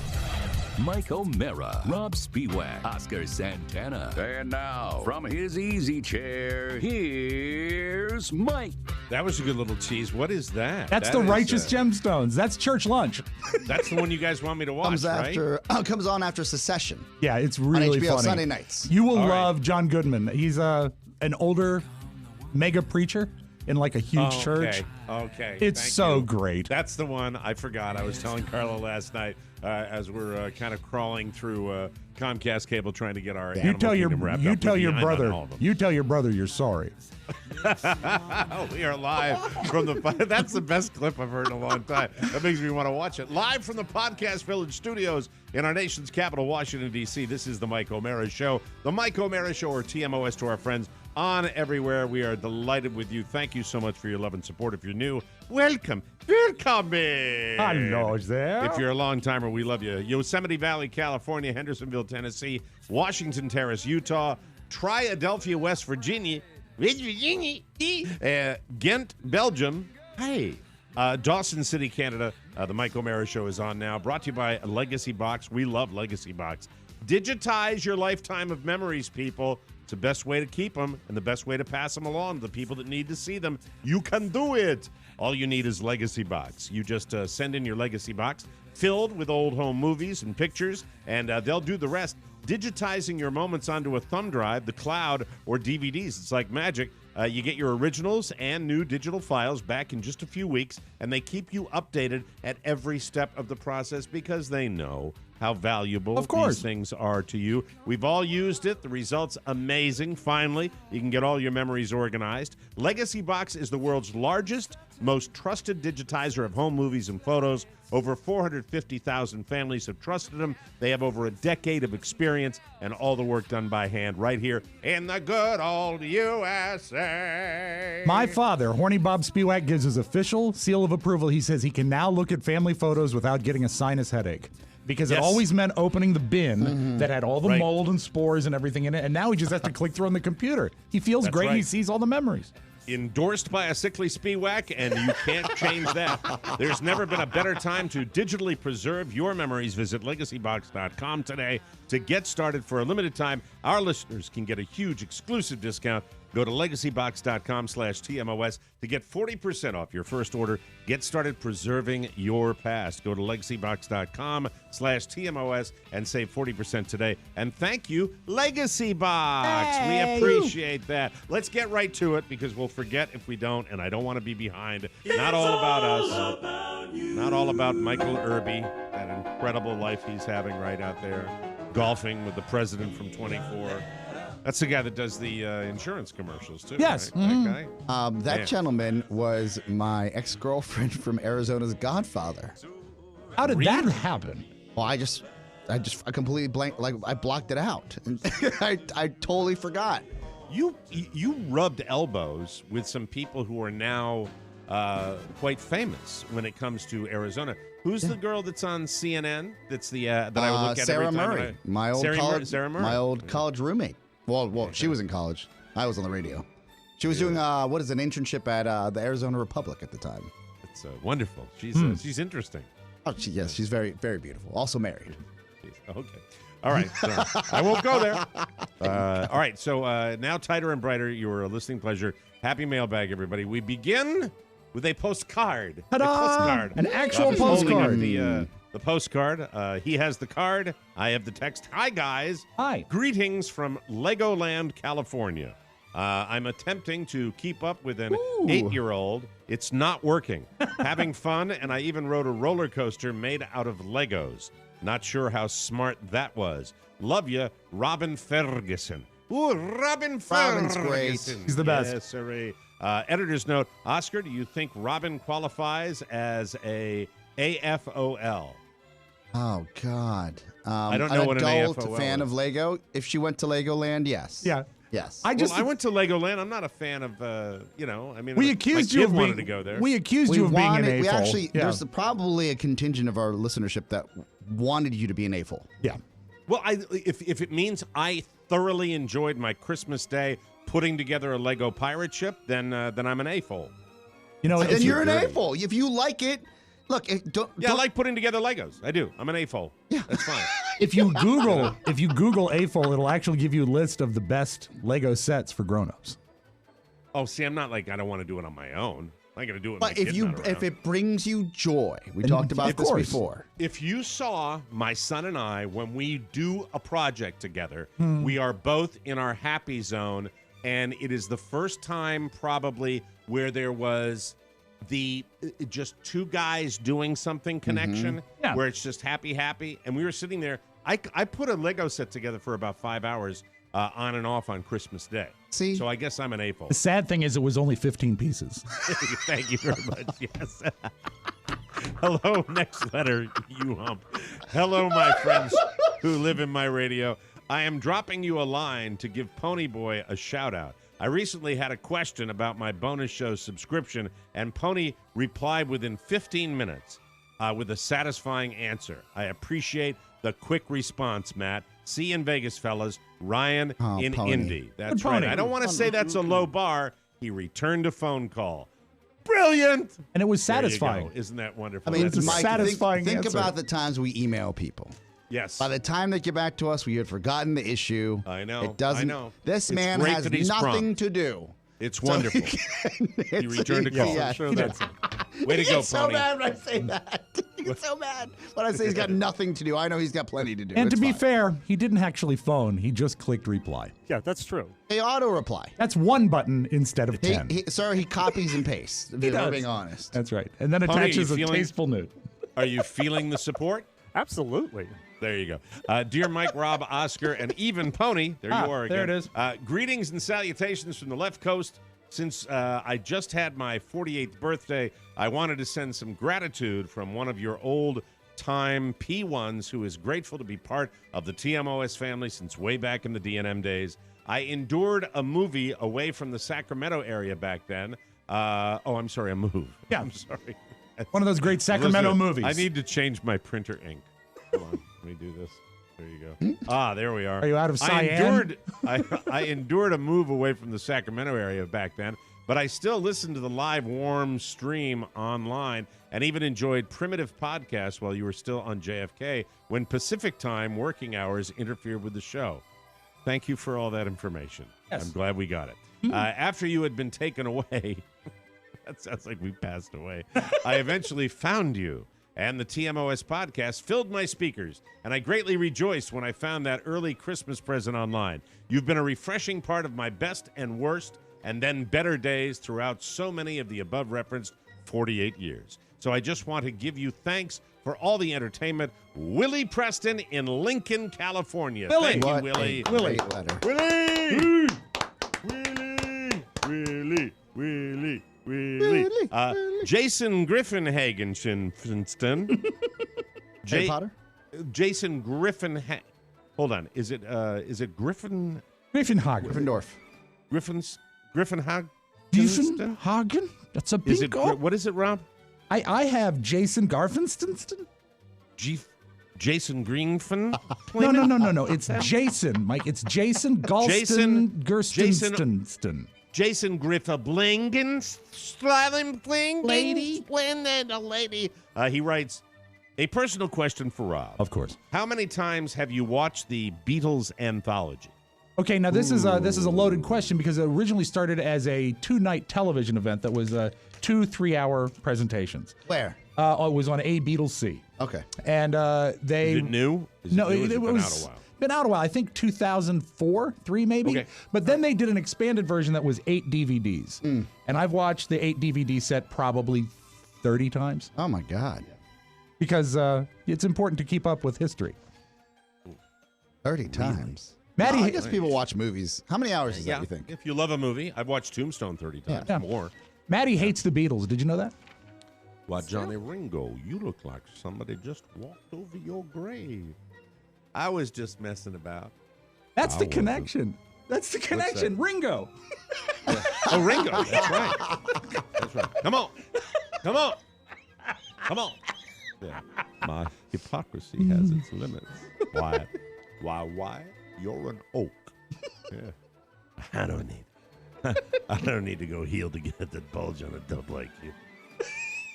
A: Mike O'Mara, Rob Spiewak, Oscar Santana. And now, from his easy chair, here's Mike.
B: That was a good little tease. What is that?
D: That's
B: That
D: the
B: is,
D: Righteous Gemstones. That's church lunch.
B: That's the one you guys want me to watch,
C: Comes on after Secession.
D: Yeah, it's really
C: HBO
D: funny.
C: Sunday nights.
D: You will
B: All right.
D: love John Goodman. He's an older mega preacher in like a huge church.
B: Okay.
D: It's
B: Thank
D: so
B: you.
D: great.
B: That's the one. I forgot. I was telling Carla last night as we're kind of crawling through Comcast cable trying to get our Animal Kingdom wrapped up.
D: tell your
B: I'm on
D: brother.
B: all of them.
D: You tell your brother you're sorry.
B: We are live from the. That's the best clip I've heard in a long time. That makes me want to watch it. Live from the Podcast Village studios in our nation's capital, Washington, D.C. This is the Mike O'Mara Show. The Mike O'Mara Show, or TMOS to our friends on everywhere. We are delighted with you. Thank you so much for your love and support. If you're new, welcome. Welcome.
D: Hello there.
B: If you're a long timer, we love you. Yosemite Valley, California, Hendersonville, Tennessee, Washington Terrace, Utah, Triadelphia, West Virginia, Ghent, Belgium. Hey. Dawson City, Canada. The Mike O'Mara Show is on now. Brought to you by Legacy Box. We love Legacy Box. Digitize your lifetime of memories, people. It's the best way to keep them and the best way to pass them along to the people that need to see them. You can do it. All you need is Legacy Box. You just send in your Legacy Box filled with old home movies and pictures, and they'll do the rest. Digitizing your moments onto a thumb drive, the cloud, or DVDs. It's like magic. You get your originals and new digital files back in just a few weeks, and they keep you updated at every step of the process because they know how valuable these things are to you. We've all used it. The result's amazing. Finally, you can get all your memories organized. Legacy Box is the world's largest, most trusted digitizer of home movies and photos. Over 450,000 families have trusted them. They have over a decade of experience and all the work done by hand right here in the good old USA.
D: My father, Horny Bob Spiewak, gives his official seal of approval. He says he can now look at family photos without getting a sinus headache. Because it always meant opening the bin that had all the mold and spores and everything in it, and now he just has to click through on the computer. He feels great. He sees all the memories.
B: Endorsed by a sickly Spiewak, and you can't change that. There's never been a better time to digitally preserve your memories. Visit legacybox.com today to get started. For a limited time, our listeners can get a huge exclusive discount. Go to legacybox.com/TMOS to get 40% off your first order. Get started preserving your past. Go to legacybox.com/TMOS and save 40% today. And thank you, Legacy Box. We appreciate that. Let's get right to it because we'll forget if we don't, and I don't want to be behind. Not all about us. Not all about Michael Irby, that incredible life he's having right out there, golfing with the president from 24. That's the guy that does the insurance commercials, too.
D: Yes.
B: Right? That guy?
C: That gentleman was my ex-girlfriend from Arizona's Godfather.
D: How did that happen?
C: Well, I completely blanked. Like, I blocked it out. I totally forgot.
B: You rubbed elbows with some people who are now quite famous when it comes to Arizona. Who's the girl that's on CNN? That's the that I would look at
C: Sarah
B: every time.
C: Murray, my old
B: Sarah Murray.
C: my old college roommate. Well, she was in college. I was on the radio. She was doing an internship at the Arizona Republic at the time.
B: It's wonderful. She's interesting.
C: Oh, she's very, very beautiful. Also married.
B: Okay. All right. So I won't go there. All right. So now Tighter and Brighter, your listening pleasure. Happy mailbag, everybody. We begin with a postcard.
D: Ta-da!
B: A postcard.
D: An actual
B: Rob is holding up
D: postcard.
B: The postcard. He has the card. I have the text. Hi, guys.
D: Hi.
B: Greetings from Legoland, California. I'm attempting to keep up with an 8-year-old. It's not working. Having fun, and I even rode a roller coaster made out of Legos. Not sure how smart that was. Love you, Robin Ferguson. Ooh, Robin Ferguson.
C: Robin's great.
D: He's the best.
B: Yes, sirree. Editor's note. Oscar, do you think Robin qualifies as a AFOL?
C: Oh, God.
B: I don't know what an
C: adult
B: AFOL
C: fan
B: is.
C: of Lego. If she went to Legoland, yes.
D: Yeah.
C: Yes.
B: I went to Legoland. I'm not a fan of,
D: We accused
B: my
D: you
B: kid
D: of
B: wanted
D: being,
B: to go there.
D: We accused you of being an
C: We
D: AFOL.
C: actually,
D: Yeah.
C: there's probably a contingent of our listenership that wanted you to be an AFOL.
D: Yeah.
B: Well, if it means I thoroughly enjoyed my Christmas day putting together a Lego pirate ship, then I'm an AFOL.
D: You know,
C: Then you're an AFOL. If you like it, look.
B: I like putting together Legos. I do. I'm an AFOL. Yeah, that's fine.
D: If you Google AFOL, it'll actually give you a list of the best Lego sets for grown-ups.
B: Oh, see, I'm not like I don't want to do it on my own. I got to do it. With
C: But
B: my kid's not around.
C: if it brings you joy, we talked about this before.
B: If you saw my son and I when we do a project together,
C: Hmm.
B: we are both in our happy zone, and it is the first time probably where there was the just two guys doing something connection,
D: Yeah.
B: where it's just happy, and we were sitting there. I put a Lego set together for about 5 hours on and off on Christmas Day.
C: See?
B: So I guess I'm an AFOL.
D: The sad thing is it was only 15 pieces.
B: Thank you very much. Yes. Hello, next letter, you hump. Hello, my friends who live in my radio. I am dropping you a line to give Ponyboy a shout out. I recently had a question about my bonus show subscription, and Pony replied within 15 minutes with a satisfying answer. I appreciate the quick response, Matt. See you in Vegas, fellas. Ryan in
C: Pony.
B: Indy. That's
D: Good
B: right.
D: Pony.
B: I don't want to say that's a low bar. He returned a phone call. Brilliant.
D: And it was
B: There you
D: satisfying.
B: go. Isn't that wonderful?
C: I mean,
D: It's a
C: Mike,
D: satisfying
C: think
D: answer.
C: about the times we email people.
B: Yes.
C: By the time they get back to us, we had forgotten the issue.
B: I know.
C: It doesn't.
B: I know.
C: This
B: It's
C: man
B: great
C: has
B: that he's
C: nothing
B: prompt.
C: to do.
B: It's
C: So
B: wonderful.
C: he
B: He returned a call.
C: Yeah,
B: I'm sure
C: he
B: that's
C: did.
B: it. Way to
C: He
B: go,
C: gets so
B: Pony.
C: mad when I say that. He gets so mad when I say he's got nothing to do. I know he's got plenty to do.
D: And
C: It's
D: to be
C: fine.
D: fair, he didn't actually phone. He just clicked reply.
E: Yeah, that's true.
C: He auto reply.
D: That's one button instead of 10.
C: Sir, he copies and pastes. If we're
D: does.
C: being honest.
D: That's right. And then
B: Pony,
D: attaches a
B: you feeling-
D: tasteful note.
B: Are you feeling the support?
E: Absolutely.
B: There you go. Dear Mike, Rob, Oscar, and even Pony, there you are again.
D: there it is.
B: Greetings and salutations from the left coast. Since I just had my 48th birthday, I wanted to send some gratitude from one of your old-time P1s who is grateful to be part of the TMOS family since way back in the DNM days. I endured a movie away from the Sacramento area back then. I'm sorry, a move.
D: Yeah.
B: I'm sorry.
D: One of those great Sacramento
B: Listen,
D: movies.
B: I need to change my printer ink. Hold on, let me do this. There you go. There we are.
D: Are you out of cyan?
B: I endured a move away from the Sacramento area back then, but I still listened to the live warm stream online and even enjoyed primitive podcasts while you were still on JFK when Pacific time working hours interfered with the show. Thank you for all that information.
D: Yes.
B: I'm glad we got it. After you had been taken away, that sounds like we passed away, I eventually found you. And the TMOS podcast filled my speakers, and I greatly rejoiced when I found that early Christmas present online. You've been a refreshing part of my best and worst, and then better days throughout so many of the above-referenced 48 years. So I just want to give you thanks for all the entertainment. Willie Preston in Lincoln, California.
D: Willie.
B: Thank you,
C: What
B: Willie.
C: a great letter.
B: Willie! Willie! Willie! Willie! Jason Griffinhagen.
C: Harry Potter?
B: Jason Griffin. Hold on. Is it Griffin?
D: Griffinhagen.
C: Gryffindorf.
B: Griffin's Griffinhagen?
D: Griffinhagen? That's a
B: Is it?
D: bingo.
B: What is it, Rob?
D: I have Jason Garfinston.
B: Jason Greenfin?
D: No. It's Jason, Mike. It's Jason Galston Gerstenston.
B: Jason Griffablingens,
F: Lady, splendid, a lady.
B: He writes, a personal question for Rob.
D: Of course.
B: How many times have you watched the Beatles Anthology?
D: Okay, now this is a loaded question because it originally started as a 2-night television event that was 2 3-hour presentations.
C: Where?
D: It was on A Beatles C.
C: Okay.
D: And they...
B: Is it new?
D: No,
B: it
D: was
B: been out a while?
D: Been out a while. I think 2004, 3 maybe.
B: Okay.
D: But then they did an expanded version that was 8 DVDs. And I've watched the 8 DVD set probably 30 times.
C: Oh, my God.
D: Because it's important to keep up with history.
C: 30 times.
D: Maddie,
C: I guess people watch movies. How many hours is that, you think?
B: If you love a movie, I've watched Tombstone 30 times.
D: Yeah.
B: More.
D: Maddie hates the Beatles. Did you know that?
B: Why, Johnny Ringo, you look like somebody just walked over your grave. I was just messing about.
D: That's the connection. That's the connection. Ringo.
B: Oh, Ringo. That's right. That's right. Come on. Come on. Come on. Yeah. My hypocrisy has its limits. Why? You're an oak. Yeah. I don't need to go heel to get that bulge on a dub like you.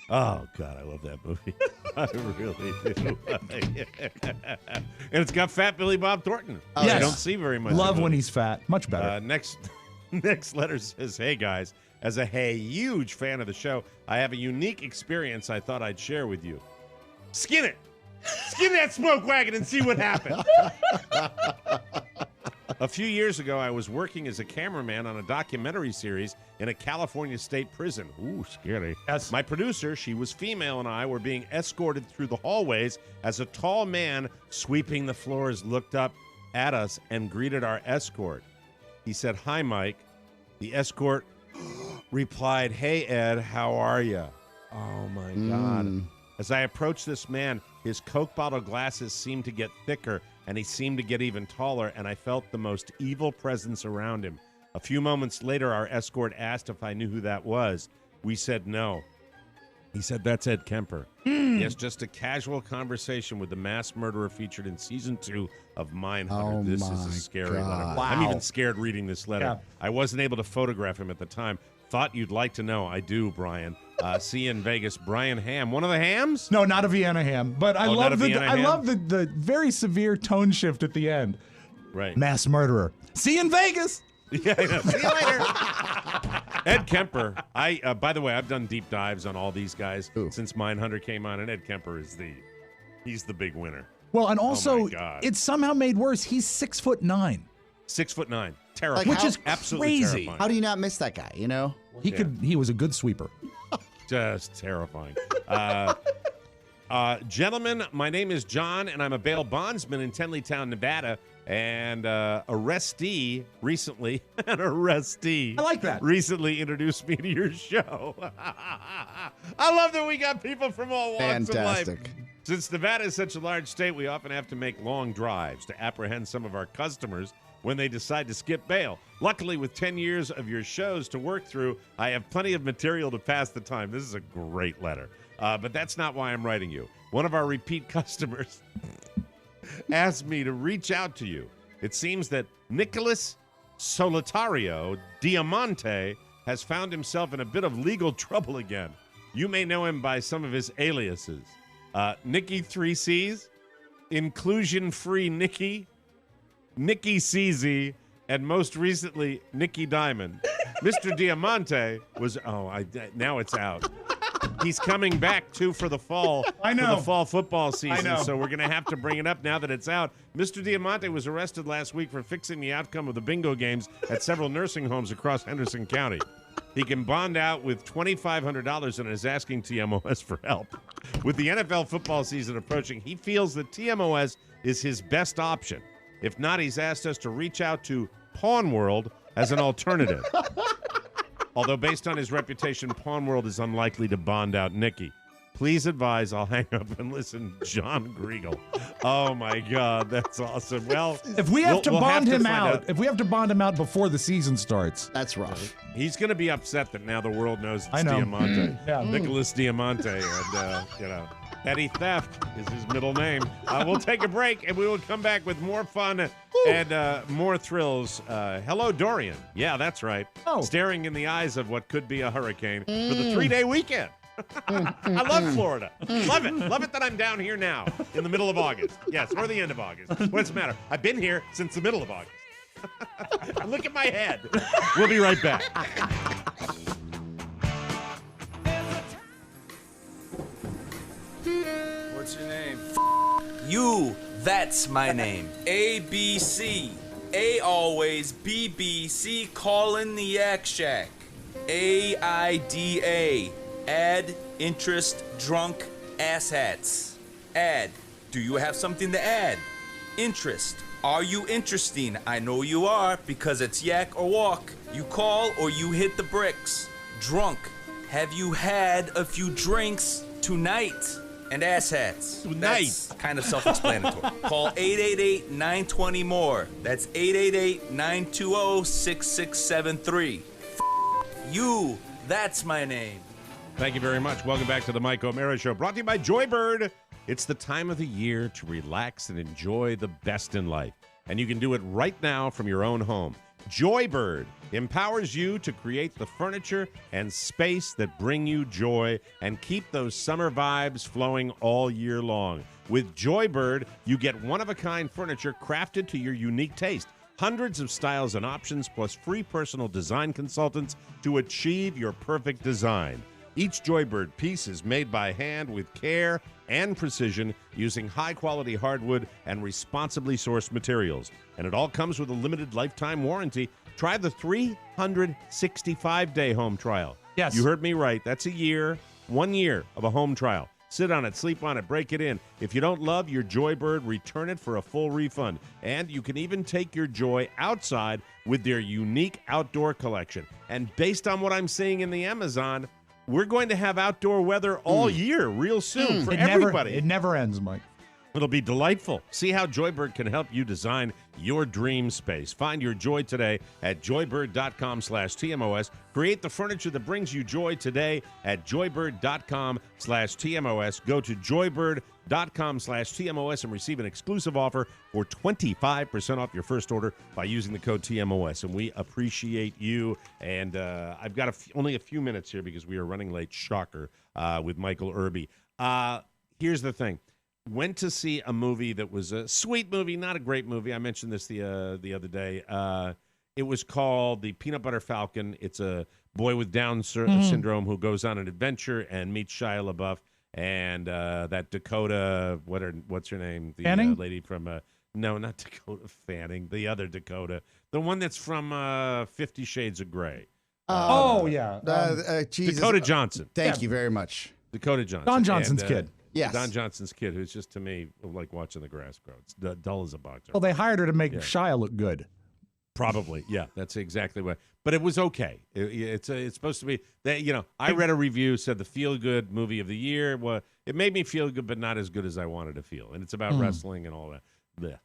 B: Oh, God, I love that movie. I really do. And it's got Fat Billy Bob Thornton.
D: Yes.
B: I don't see very much.
D: Love when he's fat. Much better.
B: Next letter says, hey, guys, as a huge fan of the show, I have a unique experience I thought I'd share with you. Skin it. Skin that smoke wagon and see what happens. A few years ago, I was working as a cameraman on a documentary series in a California state prison. Ooh, scary.
D: Yes.
B: My producer, she was female, and I were being escorted through the hallways as a tall man sweeping the floors looked up at us and greeted our escort. He said, "Hi, Mike." The escort replied, "Hey, Ed, how are you?" Oh, my God. As I approached this man, his Coke bottle glasses seemed to get thicker, and he seemed to get even taller, and I felt the most evil presence around him. A few moments later, our escort asked if I knew who that was. We said no. He said, "That's Ed Kemper." Yes, just a casual conversation with the mass murderer featured in Season 2 of Mindhunter. This is a scary letter.
D: Wow.
B: I'm even scared reading this letter.
D: Yeah.
B: I wasn't able to photograph him at the time. Thought you'd like to know. I do, Brian. See you in Vegas. Brian Ham. One of the Hams?
D: No, not a Vienna ham. But I love the very severe tone shift at the end.
B: Right.
D: Mass murderer. See you in Vegas.
B: Yeah, I know. See you later. Ed Kemper. By the way, I've done deep dives on all these guys since Mindhunter came on, and Ed Kemper is he's the big winner.
D: Well, and also,
B: my God.
D: it's somehow made worse. He's 6'9".
B: 6'9". Terrifying.
D: Which is
B: absolutely
D: crazy.
B: terrifying.
C: How do you not miss that guy, you know?
D: He was a good sweeper.
B: Just terrifying. Gentlemen, my name is John, and I'm a bail bondsman in Tenleytown, Nevada. And arrestee recently, I like that. Recently introduced me to your show. I love that we got people from all walks of life.
C: Fantastic.
B: Since Nevada is such a large state, we often have to make long drives to apprehend some of our customers when they decide to skip bail. Luckily, with 10 years of your shows to work through, I have plenty of material to pass the time. This is a great letter. But that's not why I'm writing you. One of our repeat customers asked me to reach out to you. It seems that Nicholas Solitario Diamante has found himself in a bit of legal trouble again. You may know him by some of his aliases. Nicky 3Cs, Inclusion Free Nicky, Nicky CZ, and most recently, Nicky Diamond. Mr. Diamante was, now it's out. He's coming back, too, for the fall.
D: I know.
B: For the fall football season,
D: I know.
B: so we're going to have to bring it up now that it's out. Mr. Diamante was arrested last week for fixing the outcome of the bingo games at several nursing homes across Henderson County. He can bond out with $2,500 and is asking TMOS for help. With the NFL football season approaching, he feels that TMOS is his best option. If not, he's asked us to reach out to Pawn World as an alternative. Although based on his reputation, Pawn World is unlikely to bond out Nicky. Please advise I'll hang up and listen to John Griegel. Oh, my God. That's awesome. Well,
D: if we have to bond him out,
B: out,
D: if we have to bond him out before the season starts.
C: That's rough.
B: He's going to be upset that now the world knows it's
D: I know.
B: Diamante.
D: Yeah.
B: Nicholas Diamante. And, petty theft is his middle name. We'll take a break, and we will come back with more fun and more thrills. Hello, Dorian. Yeah, that's right. Staring in the eyes of what could be a hurricane for the 3-day weekend. I love Florida. Love it. Love it that I'm down here now in the middle of August. Yes, or the end of August. What's the matter? I've been here since the middle of August. Look at my head. We'll be right back.
P: What's your name? You. That's my name. ABC. A always. BBC calling the Yak Shack. AIDA. Add, interest, drunk, asshats. Add, do you have something to add? Interest, are you interesting? I know you are, because it's yak or walk. You call or you hit the bricks. Drunk, have you had a few drinks tonight? And asshats. That's kind of self-explanatory. Call 888-920-MORE. That's 888-920-6673. You, that's my name.
B: Thank you very much. Welcome back to the Mike O'Mara Show, brought to you by Joybird. It's the time of the year to relax and enjoy the best in life. And you can do it right now from your own home. Joybird empowers you to create the furniture and space that bring you joy and keep those summer vibes flowing all year long. With Joybird, you get one-of-a-kind furniture crafted to your unique taste. Hundreds of styles and options, plus free personal design consultants to achieve your perfect design. Each Joybird piece is made by hand with care and precision using high-quality hardwood and responsibly sourced materials. And it all comes with a limited lifetime warranty. Try the 365-day home trial.
D: Yes.
B: You heard me right. That's a year, 1 year of a home trial. Sit on it, sleep on it, break it in. If you don't love your Joybird, return it for a full refund. And you can even take your joy outside with their unique outdoor collection. And based on what I'm seeing in the Amazon, we're going to have outdoor weather all year real soon for everybody.
D: It never ends, Mike.
B: It'll be delightful. See how Joybird can help you design your dream space. Find your joy today at joybird.com/TMOS. Create the furniture that brings you joy today at joybird.com/TMOS. Go to joybird.com/TMOS and receive an exclusive offer for 25% off your first order by using the code TMOS. And we appreciate you. And I've got only a few minutes here because we are running late. Shocker, with Michael Irby. Here's the thing. Went to see a movie that was a sweet movie, not a great movie. I mentioned this the other day. It was called The Peanut Butter Falcon. It's a boy with Down syndrome who goes on an adventure and meets Shia LaBeouf and that Dakota. What's her name? The
D: Fanning?
B: Lady from no, not Dakota Fanning. The other Dakota, the one that's from 50 Shades of Grey.
C: Jesus.
B: Dakota Johnson.
C: Thank you very much.
B: Dakota Johnson.
D: Don Johnson's kid.
C: Yes.
B: Don Johnson's kid, who's just, to me, like watching the grass grow. It's dull as a boxer.
D: Well, they hired her to make Shia look good.
B: Probably, yeah. That's exactly what. But it was okay. It's supposed to be that, I read a review, said the feel-good movie of the year. Well, it made me feel good, but not as good as I wanted to feel. And it's about wrestling and all that. Blech.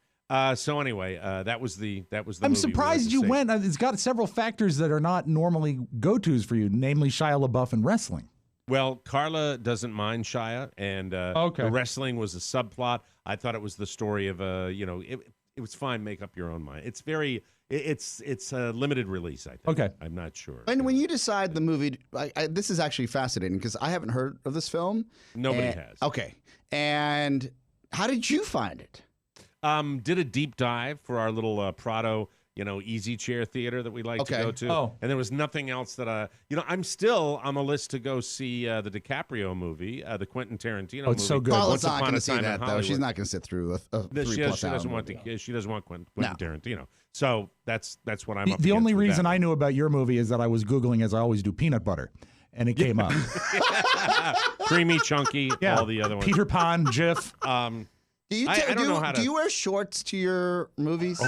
B: So anyway, that was the
D: I'm
B: movie
D: surprised you went. It's got several factors that are not normally go-tos for you, namely Shia LaBeouf and wrestling.
B: Well, Carla doesn't mind Shia, and the wrestling was a subplot. I thought it was the story of it was fine. Make up your own mind. It's it's a limited release, I think.
D: Okay,
B: I'm not sure.
C: And when you decide the movie, this is actually fascinating because I haven't heard of this film.
B: Nobody has.
C: Okay, and how did you find it?
B: Did a deep dive for our little Prado. Easy chair theater that we like to go to. Oh. And there was nothing else that I'm still on the list to go see the DiCaprio movie, the Quentin Tarantino movie.
D: It's so good.
C: Carla's not going to see that, though. She's not going to sit through a 3+ hour movie.
B: She doesn't want Quentin Tarantino. So that's what I'm up
D: The only
B: against
D: reason I knew about your movie is that I was Googling, as I always do, peanut butter. And it came up.
B: Creamy, chunky, all the other ones.
D: Peter Pan, Jif.
B: I don't know how to...
C: Do you wear shorts to your movies?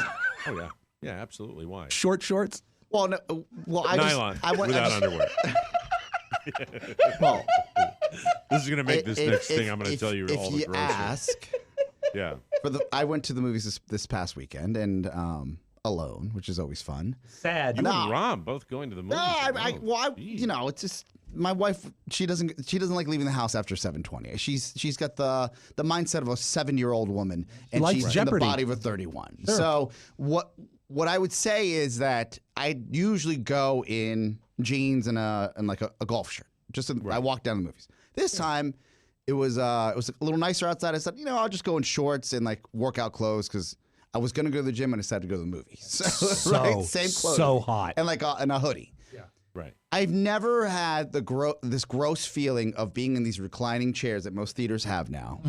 B: Oh yeah. Yeah, absolutely. Why?
D: Short shorts?
C: Well, no. Well,
B: Nylon without underwear.
C: Well,
B: This is going to make this next thing I'm going to tell you all the
C: If you
B: grocery.
C: ask,
B: yeah.
C: I went to the movies this past weekend and alone, which is always fun.
D: Sad.
B: You and Rom both going to the movies.
C: It's just my wife. She doesn't like leaving the house after 7:20. She's got the mindset of a 7-year-old woman, and she's
D: Jeopardy.
C: in the body of a 31.
D: Sure.
C: So what I would say is that I usually go in jeans and like a golf shirt. I walk down the movies. This time. It was a little nicer outside. I said, I'll just go in shorts and like workout clothes because I was gonna go to the gym and I decided to go to the movies. So right? Same clothes,
D: so hot,
C: and like and a hoodie.
B: Yeah, right.
C: I've never had this gross feeling of being in these reclining chairs that most theaters have now,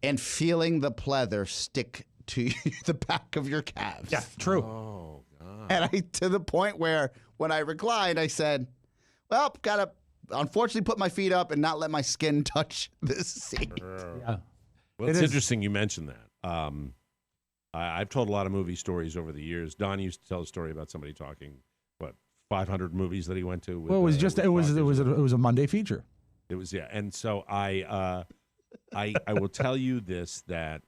C: and feeling the pleather stick to the back of your calves.
D: Yeah, true.
B: Oh God.
C: And to the point where when I reclined, I said, "Well, gotta." Unfortunately, put my feet up and not let my skin touch this seat.
D: Yeah.
B: Well, it's interesting you mentioned that. I've told a lot of movie stories over the years. Don used to tell a story about somebody talking 500 movies that he went to. With,
D: Well, it was a Monday feature.
B: It was, yeah. And so I will tell you this, that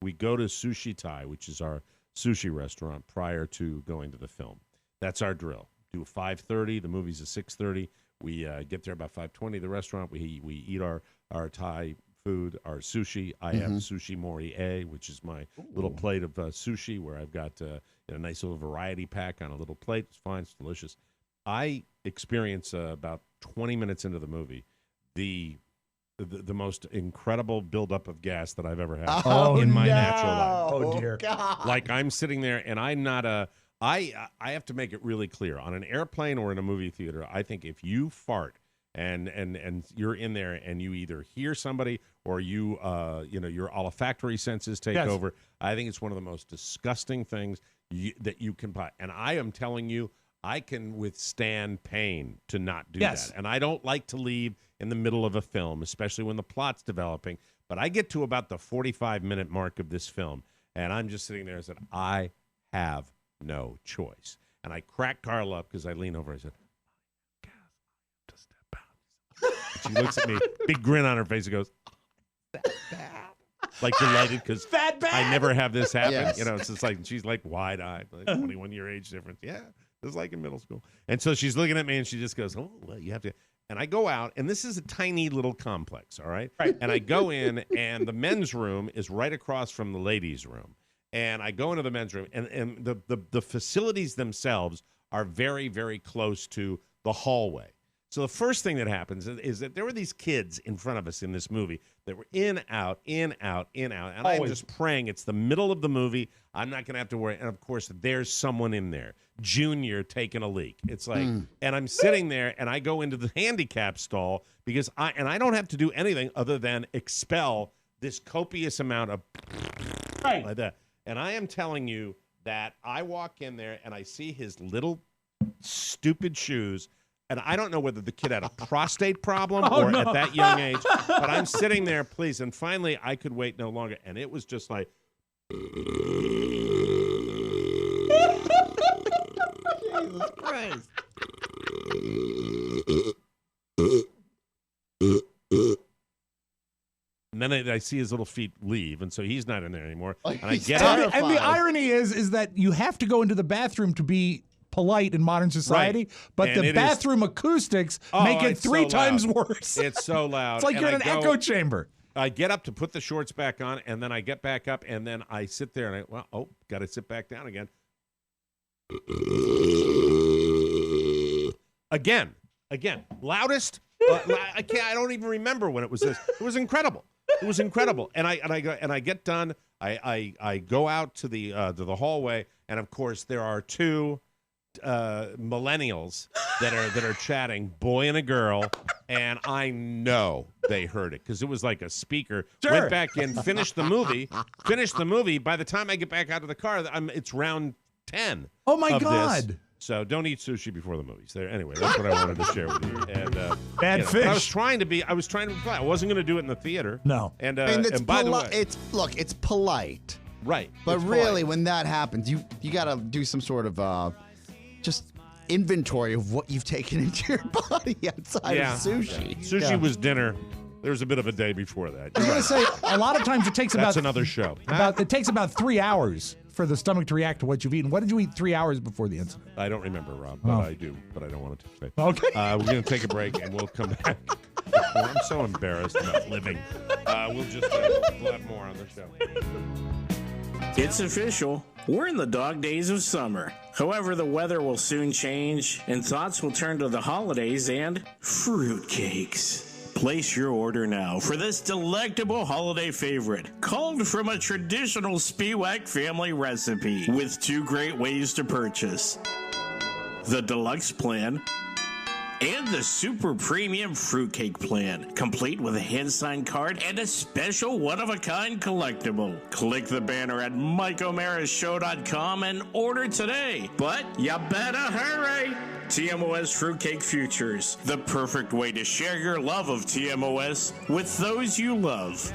B: we go to Sushi Thai, which is our sushi restaurant, prior to going to the film. That's our drill. Do 5:30. The movie's at 6:30. We get there about 5:20. The restaurant. We eat our Thai food, our sushi. I have sushi mori A, which is my little plate of sushi, where I've got a nice little variety pack on a little plate. It's fine. It's delicious. I experience about 20 minutes into the movie the most incredible buildup of gas that I've ever had in my natural life.
D: Oh dear!
C: God.
B: Like I'm sitting there and I'm not I have to make it really clear on an airplane or in a movie theater. I think if you fart and you're in there and you either hear somebody or your olfactory senses take over, I think it's one of the most disgusting things that you can buy. And I am telling you, I can withstand pain to not do that. And I don't like to leave in the middle of a film, especially when the plot's developing. But I get to about the 45-minute mark of this film, and I'm just sitting there and said, I have no choice. And I crack Carla up because I lean over. I said, I have to step out. And she looks at me, big grin on her face, and goes, that bad? Like delighted because I never have this happen.
C: Yes.
B: It's just like, she's like wide-eyed, like 21-year age difference. Yeah, it's like in middle school. And so she's looking at me and she just goes, oh, well, you have to. And I go out, and this is a tiny little complex, all right? And I go in, and the men's room is right across from the ladies' room. And I go into the men's room, and the facilities themselves are very, very close to the hallway. So the first thing that happens is that there were these kids in front of us in this movie that were in, out, in, out, in, out. And I'm just praying it's the middle of the movie. I'm not going to have to worry. And, of course, there's someone in there, Junior, taking a leak. It's like, and I'm sitting there, and I go into the handicap stall because I don't have to do anything other than expel this copious amount of like that. And I am telling you that I walk in there and I see his little stupid shoes, and I don't know whether the kid had a prostate problem at that young age, but I'm sitting there, please, and finally I could wait no longer, and it was just like,
C: Jesus Christ.
B: And then I see his little feet leave, and so he's not in there anymore. And I get
D: And the irony is that you have to go into the bathroom to be polite in modern society, but
B: and
D: the bathroom acoustics make it three times worse.
B: It's so loud.
D: It's like you're in an echo chamber.
B: I get up to put the shorts back on, and then I get back up, and then I sit there, and got to sit back down again. Again, loudest. I don't even remember when it was this. It was incredible. It was incredible. And I get done. I go out to the hallway, and of course there are two millennials that are chatting, boy and a girl, and I know they heard it because it was like a speaker.
D: Sure.
B: Went back in, finished the movie. By the time I get back out of the car, it's round 10.
D: Oh my
B: of
D: God.
B: This. So don't eat sushi before the movies. There. Anyway, that's what I wanted to share with you. And
D: bad fish.
B: I was trying to be. I wasn't going to do it in the theater.
D: No.
B: And
C: it's
B: by the way,
C: it's polite.
B: Right.
C: But
B: it's
C: really,
B: polite.
C: when that happens, you got to do some sort of just inventory of what you've taken into your body outside of sushi.
B: Sushi was dinner. There was a bit of a day before that.
D: I was going to say, a lot of times it takes
B: That's another show.
D: It takes about 3 hours for the stomach to react to what you've eaten. What did you eat 3 hours before the incident?
B: I don't remember, Rob, but I do. But I don't want to say.
D: Okay.
B: We're going to take a break, and we'll come back. I'm so embarrassed about living. We'll have more on the show.
Q: It's official. We're in the dog days of summer. However, the weather will soon change, and thoughts will turn to the holidays and fruitcakes. Place your order now for this delectable holiday favorite, culled from a traditional Spiewak family recipe with 2 great ways to purchase. The Deluxe Plan and the Super Premium Fruitcake Plan, complete with a hand-signed card and a special one-of-a-kind collectible. Click the banner at MikeO'MaraShow.com and order today. But you better hurry! TMOS Fruitcake Futures, the perfect way to share your love of TMOS with those you love.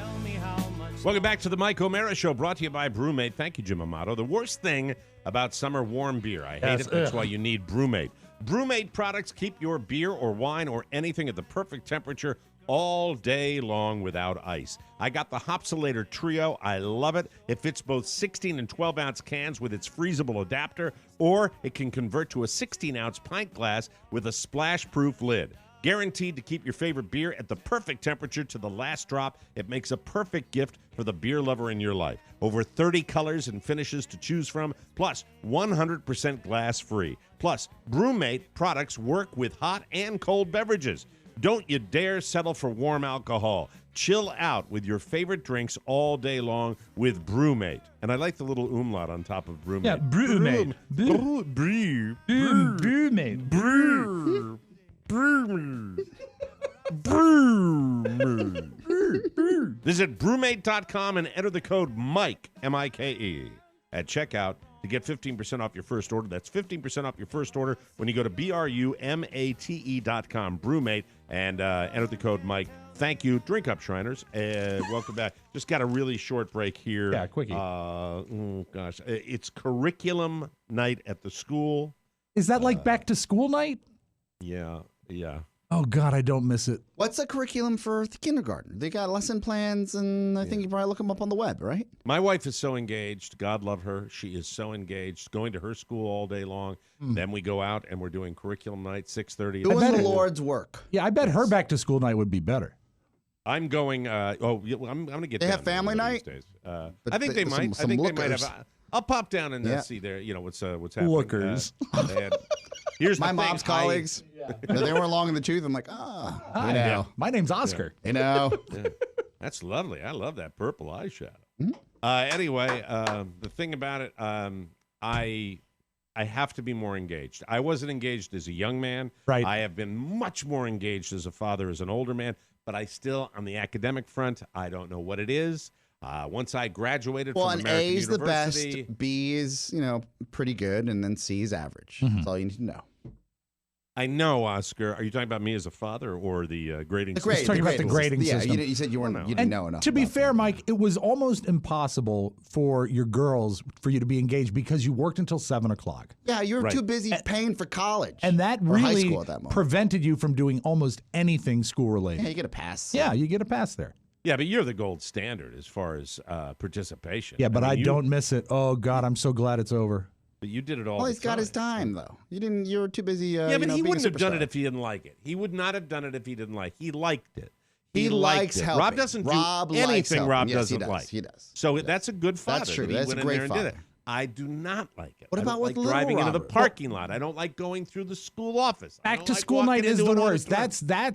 B: Welcome back to the Mike O'Mara Show, brought to you by Brewmate. Thank you, Jim Amato. The worst thing about summer warm beer, I hate it. That's why you need Brewmate. Brewmate products keep your beer or wine or anything at the perfect temperature all day long without ice. I got the Hopsolator Trio. I love it. It fits both 16 and 12-ounce cans with its freezable adapter, or it can convert to a 16-ounce pint glass with a splash-proof lid. Guaranteed to keep your favorite beer at the perfect temperature to the last drop. It makes a perfect gift for the beer lover in your life. Over 30 colors and finishes to choose from, plus 100% glass-free. Plus, Brewmate products work with hot and cold beverages. Don't you dare settle for warm alcohol. Chill out with your favorite drinks all day long with Brewmate. And I like the little umlaut on top of Brewmate.
D: Yeah, Brewmate. Brewmate.
B: Brewmate. Visit brewmate.com and enter the code MIKE, M-I-K-E, at checkout to get 15% off your first order. That's 15% off your first order when you go to brumate.com, Brewmate, and enter the code Mike. Thank you. Drink up, Shriners. Welcome back. Just got a really short break here.
D: Yeah, quickie.
B: Gosh. It's curriculum night at the school.
D: Is that like back to school night?
B: Yeah.
D: Oh, God, I don't miss it.
C: What's the curriculum for the kindergarten? They got lesson plans, and I think you probably look them up on the web, right?
B: My wife is so engaged. God love her. She is so engaged, going to her school all day long. Then we go out, and we're doing curriculum night, 6:30.
C: Doing the Lord's work.
D: Yeah, I bet her back to school night would be better.
B: I'm going. I'm going to get.
C: They have family night.
B: These days. I think they might. I think they might have. I'll pop down and see there. You know what's happening.
D: Lookers.
B: Here's
C: my
B: the
C: mom's
B: thing.
C: colleagues. They were long in the tooth. I'm like,
D: Hi, yeah. My name's Oscar.
C: You know,
B: that's lovely. I love that purple eyeshadow. Anyway, the thing about it, I have to be more engaged. I wasn't engaged as a young man.
D: Right.
B: I have been much more engaged as a father, as an older man. But I still, on the academic front, I don't know what it is. Once I graduated from American
C: A is
B: University,
C: the best, B is pretty good, and then C is average. That's all you need to know.
B: I know, Oscar. Are you talking about me as a father or the grading system?
D: He's talking about the grading system.
C: You said you didn't know enough.
D: To be fair, Mike, it was almost impossible for your girls for you to be engaged because you worked until 7 o'clock.
C: Yeah, you were too busy paying for college.
D: And that
C: or high
D: really
C: school at that moment.
D: prevented you from doing almost anything school related.
C: Yeah, you get a pass.
D: Yeah, you get a pass there.
B: Yeah, but you're the gold standard as far as participation.
D: Yeah, but I don't miss it. Oh, God, I'm so glad it's over.
B: But you did it all.
C: Well,
B: the
C: he's got his time though. You didn't. You were too busy.
B: Yeah, but he
C: being
B: wouldn't
C: a
B: have done
C: superstar.
B: it if he didn't like it. He would not have done it if he didn't like it. He liked it.
C: He likes
B: it.
C: helping.
B: Rob doesn't
C: Rob
B: do
C: likes
B: anything
C: helping.
B: Rob
C: Yes,
B: doesn't
C: he does.
B: like.
C: He does.
B: So that's a good father.
C: That's true.
B: That he
C: That's
B: went
C: a
B: in
C: great
B: there and did
C: father.
B: it. I do not like it.
C: What
B: I
C: about
B: don't
C: with
B: like
C: little
B: driving into the
C: Robert?
B: parking lot? I don't like going through the school office. I
D: Back
B: don't
D: to
B: like
D: school
B: walking
D: night is
B: into
D: the
B: an
D: worst.
B: auditorium.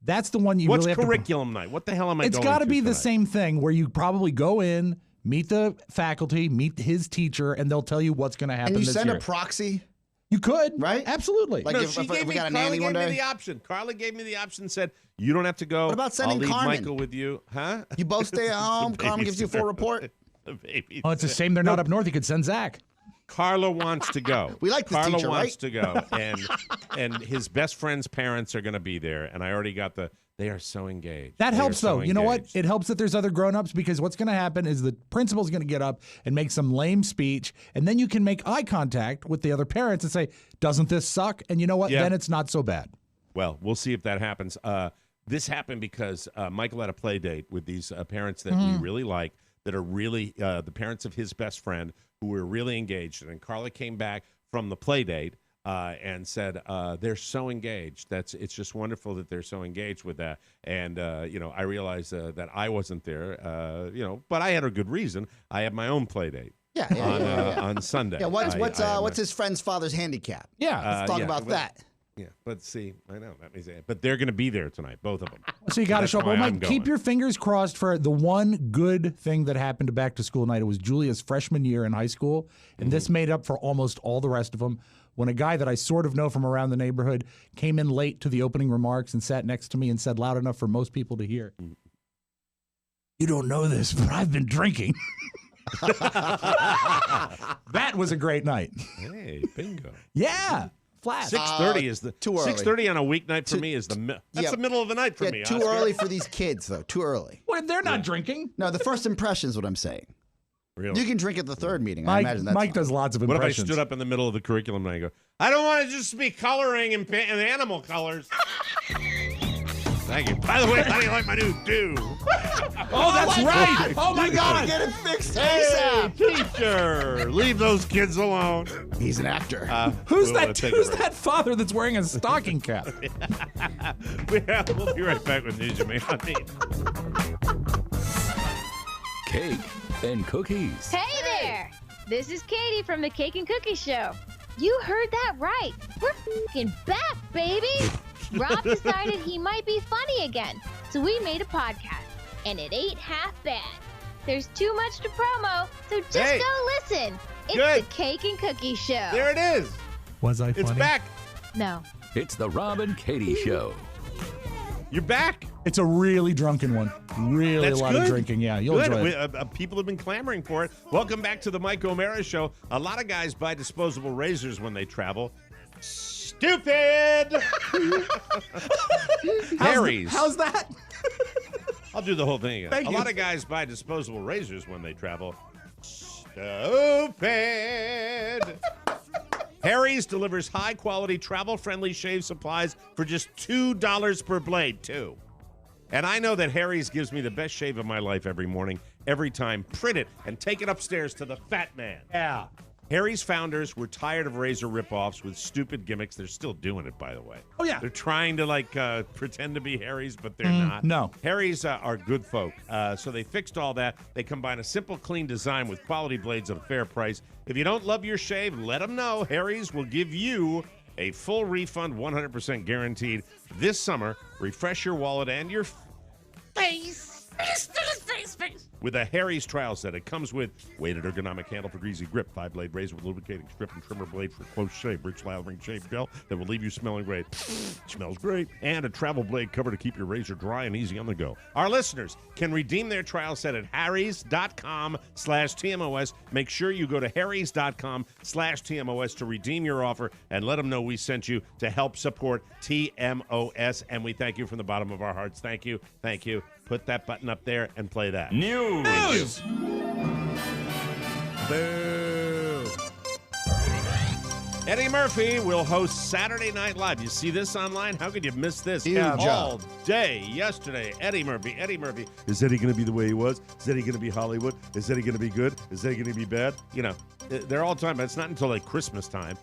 D: That's the one you
B: What's
D: really have to.
B: curriculum night? What the hell am I
D: It's
B: going
D: got to
B: to
D: be the
B: tonight?
D: same thing where you probably go in, meet the faculty, meet his teacher, and they'll tell you what's going to happen
C: And you
D: this
C: send
D: year.
C: a proxy.
D: You could,
C: right?
D: Absolutely.
C: Like
B: No,
C: if
B: she gave
C: we
B: me,
C: got a
B: Carla
C: nanny one
B: gave me
C: day.
B: the option. Carla gave me the option and said, you don't have to go.
C: What about sending
B: I'll leave
C: Carmen?
B: Michael with you. Huh?
C: You both stay at home. Carmen gives you a full report.
B: The baby.
D: Oh, it's a shame they're not up north. You could send Zach.
B: Carla wants to go.
C: We like this
B: Carla
C: teacher,
B: wants
C: right?
B: to go, and his best friend's parents are going to be there, and I already got they are so engaged.
D: That
B: They
D: helps,
B: are so
D: though. You know what?
B: engaged.
D: It helps that there's other grown-ups, because what's going to happen is the principal's going to get up and make some lame speech, and then you can make eye contact with the other parents and say, doesn't this suck? And you know what?
B: Yeah.
D: Then it's not so bad.
B: Well, we'll see if that happens. This happened because Michael had a play date with these parents that we really like, that are really the parents of his best friend, who were really engaged. And Carla came back from the play date and said they're so engaged. It's just wonderful that they're so engaged with that. And I realized that I wasn't there. But I had a good reason. I had my own play date. On Sunday.
C: Yeah, what's his friend's father's handicap?
D: Yeah,
C: let's talk about that.
B: Yeah, but see, I know that means it. But they're going to be there tonight, both of them.
D: So you got to
B: That's
D: show up.
B: why
D: Well,
B: I'm
D: Mike, keep
B: going.
D: your fingers crossed for the one good thing that happened to back to school night. It was Julia's freshman year in high school, and this made up for almost all the rest of them. When a guy that I sort of know from around the neighborhood came in late to the opening remarks and sat next to me and said loud enough for most people to hear, "You don't know this, but I've been drinking." That was a great night.
B: Hey, bingo.
D: Yeah. Flat.
B: 6:30 is the
C: too early.
B: 6:30 on a weeknight for me is that's the middle of the night for me.
C: Too
B: Oscar.
C: early for these kids, though. Too early.
D: Well, they're not drinking.
C: No, the first impression is what I'm saying.
B: Really?
C: You can drink at the third meeting. I imagine that's
D: Mike
C: fine.
D: does lots of
B: What if I
D: impressions.
B: stood up in the middle of the curriculum and I go, I don't want to just be coloring in animal colors. Thank you. By the way, how do you like my new do?
D: Oh, that's right. Oh, my
C: You
D: God.
C: gotta get it fixed
B: Hey,
C: ASAP.
B: teacher, leave those kids alone.
C: He's an actor.
D: Who's
B: we'll
D: that?
B: take a
D: Who's
B: break.
D: that father that's wearing a stocking cap?
B: We'll be right back with News You May Not Need.
A: Cake and cookies.
R: Hey there! This is Katie from the Cake and Cookie Show. You heard that right. We're f***ing back, baby! Rob decided he might be funny again, so we made a podcast, and it ain't half bad. There's too much to promo, so just
B: Hey.
R: go listen. It's
B: Good.
R: the Cake and Cookie Show.
B: There it is.
D: Was I funny?
B: It's back.
R: No.
A: It's the Rob and Katie Show.
B: You're back.
D: It's a really drunken one. Really
B: That's
D: a lot
B: good.
D: of drinking. Yeah, you'll
B: Good.
D: enjoy it.
B: People have been clamoring for it. Welcome back to the Mike O'Mara Show. A lot of guys buy disposable razors when they travel. Stupid! Harry's.
D: How's that?
B: I'll do the whole thing again.
D: Thank
B: A
D: you.
B: lot of guys buy disposable razors when they travel. Stupid! Harry's delivers high-quality, travel-friendly shave supplies for just $2 per blade, too. And I know that Harry's gives me the best shave of my life every morning, every time. Print it and take it upstairs to the fat man.
D: Yeah.
B: Harry's founders were tired of razor ripoffs with stupid gimmicks. They're still doing it, by the way.
D: Oh, yeah.
B: They're trying to, pretend to be Harry's, but they're not.
D: no.
B: Harry's are good folk. So they fixed all that. They combine a simple, clean design with quality blades at a fair price. If you don't love your shave, let them know. Harry's will give you a full refund, 100% guaranteed. This summer, refresh your wallet and your face. With a Harry's trial set, it comes with weighted ergonomic handle for greasy grip, 5-blade razor with lubricating strip and trimmer blade for close shave, rich lathering shave gel that will leave you smelling great. Smells great. And a travel blade cover to keep your razor dry and easy on the go. Our listeners can redeem their trial set at harrys.com/TMOS. Make sure you go to harrys.com/TMOS to redeem your offer and let them know we sent you to help support TMOS. And we thank you from the bottom of our hearts. Thank you. Thank you. Put that button up there and play that.
A: News.
B: Boo. Eddie Murphy will host Saturday Night Live. You see this online? How could you miss this?
C: Huge
B: All
C: job.
B: day yesterday. Eddie Murphy. Is Eddie going to be the way he was? Is Eddie going to be Hollywood? Is Eddie going to be good? Is Eddie going to be bad? You know, they're all time, but it's not until like Christmas time.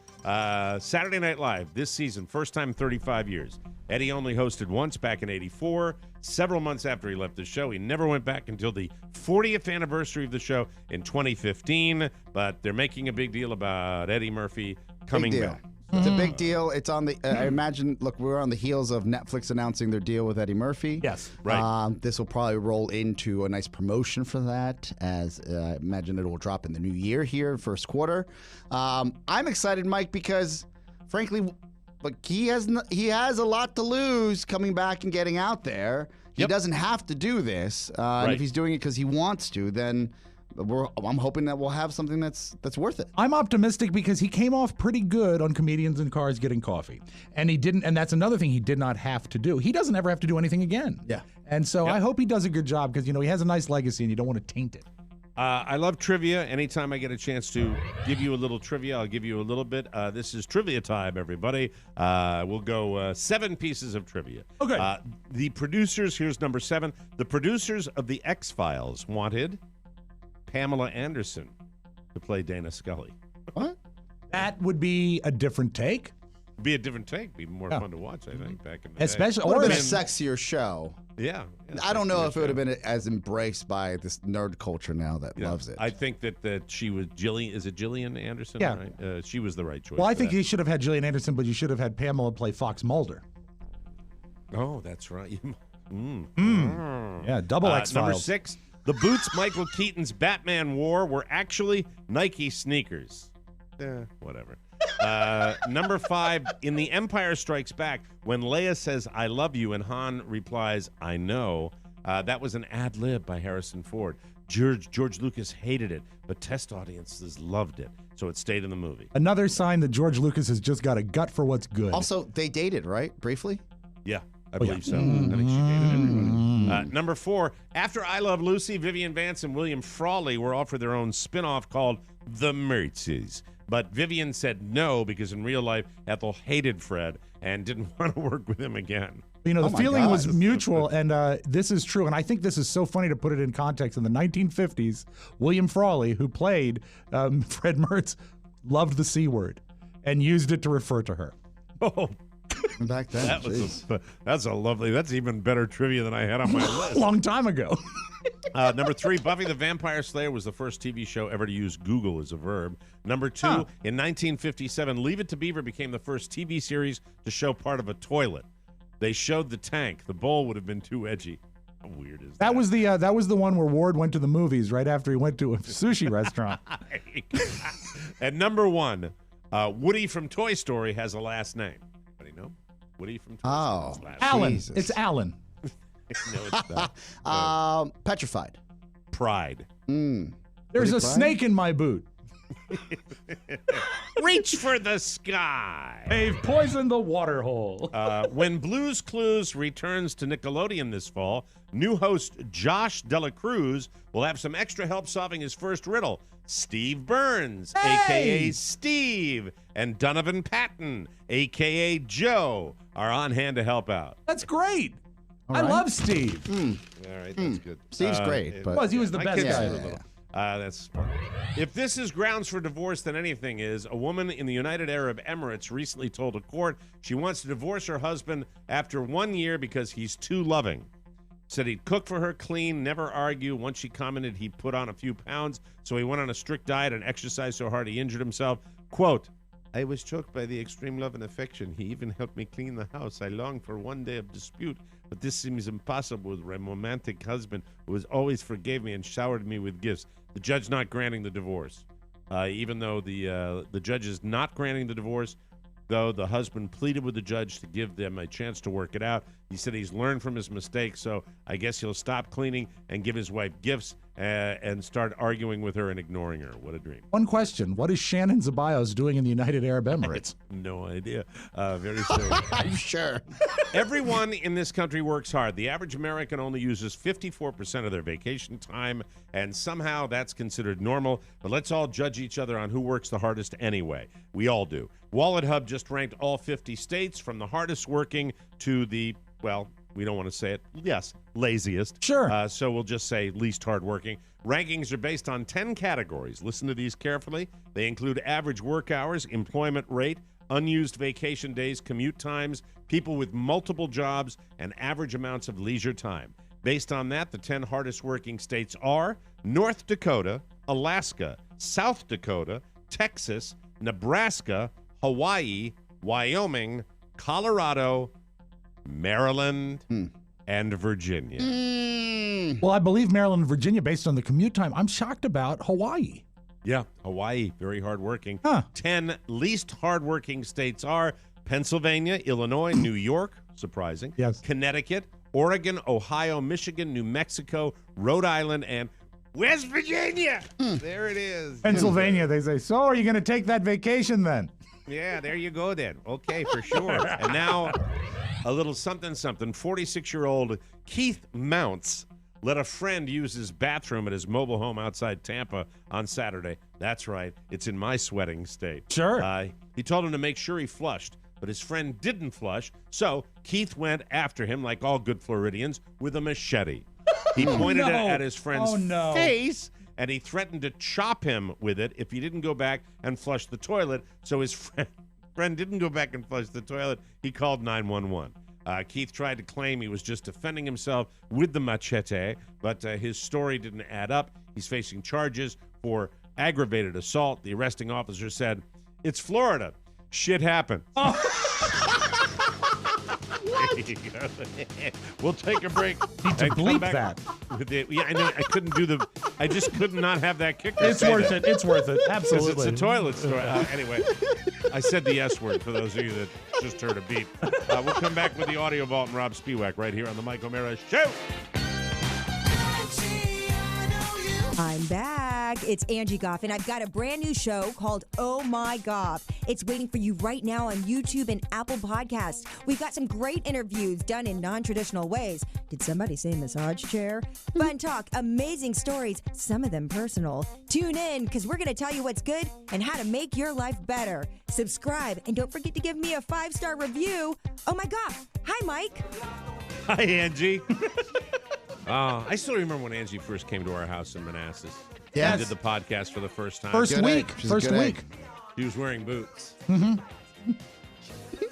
B: Saturday Night Live this season, first time in 35 years. Eddie only hosted once back in '84. Several months after he left the show, he never went back until the 40th anniversary of the show in 2015. But they're making a big deal about Eddie Murphy coming
C: Big deal.
B: back.
C: It's a big deal. It's on the. I imagine. Look, we're on the heels of Netflix announcing their deal with Eddie Murphy.
D: Yes.
B: Right.
C: This will probably roll into a nice promotion for that. As I imagine, it will drop in the new year here, first quarter. I'm excited, Mike, because frankly, look, he has a lot to lose coming back and getting out there. He doesn't have to do this. And if he's doing it because he wants to, then I'm hoping that we'll have something that's worth it.
D: I'm optimistic because he came off pretty good on Comedians in Cars Getting Coffee. And he didn't, and that's another thing he did not have to do. He doesn't ever have to do anything again.
C: Yeah.
D: And so I hope he does a good job because, he has a nice legacy and you don't want to taint it.
B: I love trivia. Anytime I get a chance to give you a little trivia, I'll give you a little bit. This is trivia time, everybody. We'll go 7 pieces of trivia.
D: Okay.
B: The producers, here's number 7. The producers of The X-Files wanted Pamela Anderson to play Dana Scully.
C: What?
D: That would be a different take.
B: Be a different take. Be more fun to watch, I think, back in the
D: Especially,
B: day.
C: It would have been a sexier show.
B: Yeah.
C: I don't know if it would have been as embraced by this nerd culture now that loves it.
B: I think that she was Jillian. Is it Jillian Anderson?
D: Yeah.
B: Right? She was the right choice.
D: Well, I
B: for
D: think
B: that.
D: you should have had Gillian Anderson, but you should have had Pamela play Fox Mulder.
B: Oh, that's right.
D: Yeah, double X-Files.
B: Number 6. The boots Michael Keaton's Batman wore were actually Nike sneakers. Whatever. Number 5, in The Empire Strikes Back, when Leia says, "I love you," and Han replies, "I know," that was an ad-lib by Harrison Ford. George Lucas hated it, but test audiences loved it, so it stayed in the movie.
D: Another sign that George Lucas has just got a gut for what's good.
C: Also, they dated, right? Briefly?
B: Yeah, I believe so. I think she dated everybody. Number 4, after I Love Lucy, Vivian Vance and William Frawley were offered their own spin-off called The Mertzes. But Vivian said no because in real life, Ethel hated Fred and didn't want to work with him again.
D: The feeling was mutual, and this is true. And I think this is so funny to put it in context. In the 1950s, William Frawley, who played Fred Mertz, loved the C word and used it to refer to her.
B: Oh,
C: back then,
B: that's even better trivia than I had on my list.
D: Long time ago.
B: Number 3, Buffy the Vampire Slayer was the first TV show ever to use Google as a verb. Number 2, in 1957, Leave It to Beaver became the first TV series to show part of a toilet. They showed the tank. The bowl would have been too edgy. How weird is that?
D: That was the one where Ward went to the movies right after he went to a sushi restaurant.
B: And number 1, Woody from Toy Story has a last name. Anybody know? Woody from Toy Story has a last
D: Alan.
B: name.
D: It's Alan.
B: No, it's not.
C: Petrified.
B: Pride.
D: There's a snake in my boot.
B: Reach for the sky.
D: They've poisoned the water hole.
B: When Blue's Clues returns to Nickelodeon this fall, new host Josh Dela Cruz will have some extra help solving his first riddle. Steve Burns, a.k.a. Steve, and Donovan Patton, a.k.a. Joe, are on hand to help out.
D: That's great. I love Steve.
B: All right, that's good.
C: Steve's great. But
D: he was the best guy.
B: That's smart. If this is grounds for divorce, then anything is. A woman in the United Arab Emirates recently told a court she wants to divorce her husband after 1 year because he's too loving. Said he'd cook for her, clean, never argue. Once she commented he'd put on a few pounds, so he went on a strict diet and exercised so hard he injured himself. Quote, "I was choked by the extreme love and affection. He even helped me clean the house. I longed for one day of dispute, but this seems impossible with my romantic husband who has always forgave me and showered me with gifts." The judge not granting the divorce. Even though the judge is not granting the divorce, though the husband pleaded with the judge to give them a chance to work it out. He said he's learned from his mistakes, so I guess he'll stop cleaning and give his wife gifts and start arguing with her and ignoring her. What a dream.
D: One question. What is Shannon Zabios doing in the United Arab Emirates?
B: No idea. Very soon.
C: I'm sure.
B: Everyone in this country works hard. The average American only uses 54% of their vacation time, and somehow that's considered normal. But let's all judge each other on who works the hardest anyway. We all do. Wallet Hub just ranked all 50 states from the hardest working to the, well, we don't want to say it, yes, laziest.
D: Sure.
B: So we'll just say least hardworking. Rankings are based on 10 categories. Listen to these carefully. They include average work hours, employment rate, unused vacation days, commute times, people with multiple jobs, and average amounts of leisure time. Based on that, the 10 hardest working states are North Dakota, Alaska, South Dakota, Texas, Nebraska, Hawaii, Wyoming, Colorado, Maryland, and Virginia.
D: Well, I believe Maryland and Virginia based on the commute time. I'm shocked about Hawaii.
B: Yeah, Hawaii, very hardworking.
D: Huh.
B: 10 least hardworking states are Pennsylvania, Illinois, New York, surprising.
D: Yes.
B: Connecticut, Oregon, Ohio, Michigan, New Mexico, Rhode Island, and West Virginia. There it is.
D: Pennsylvania, they say. So are you going to take that vacation then?
B: Yeah, there you go then. Okay, for sure. And now a little something. 46-year-old Keith Mounts let a friend use his bathroom at his mobile home outside Tampa on Saturday. That's right. It's in my sweating state.
D: Sure.
B: He told him to make sure he flushed, but his friend didn't flush, so Keith went after him like all good Floridians with a machete. He pointed it at his friend's face, and he threatened to chop him with it if he didn't go back and flush the toilet. So his friend didn't go back and flush the toilet. He called 911. Keith tried to claim he was just defending himself with the machete, but his story didn't add up. He's facing charges for aggravated assault. The arresting officer said, "It's Florida. Shit happened." There you go. We'll take a break.
D: Need to bleep that.
B: Yeah, I know. I couldn't do the. I just could not have that kicker.
D: It's worth it. It's worth it. Absolutely.
B: It's a toilet story. Anyway, I said the S word for those of you that just heard a beep. We'll come back with the Audio Vault and Rob Spiewak right here on the Mike O'Mara Show.
S: I'm back. It's Angie Goff, and I've got a brand new show called Oh My Goff. It's waiting for you right now on YouTube and Apple Podcasts. We've got some great interviews done in non-traditional ways. Did somebody say massage chair? Fun talk, amazing stories, some of them personal. Tune in, because we're going to tell you what's good and how to make your life better. Subscribe, and don't forget to give me a 5-star review. Oh my Goff. Hi, Mike.
B: Hi, Angie. I still remember when Angie first came to our house in Manassas.
C: Yes.
B: We did the podcast for the first time.
D: First week.
B: She was wearing boots.
D: Mm-hmm.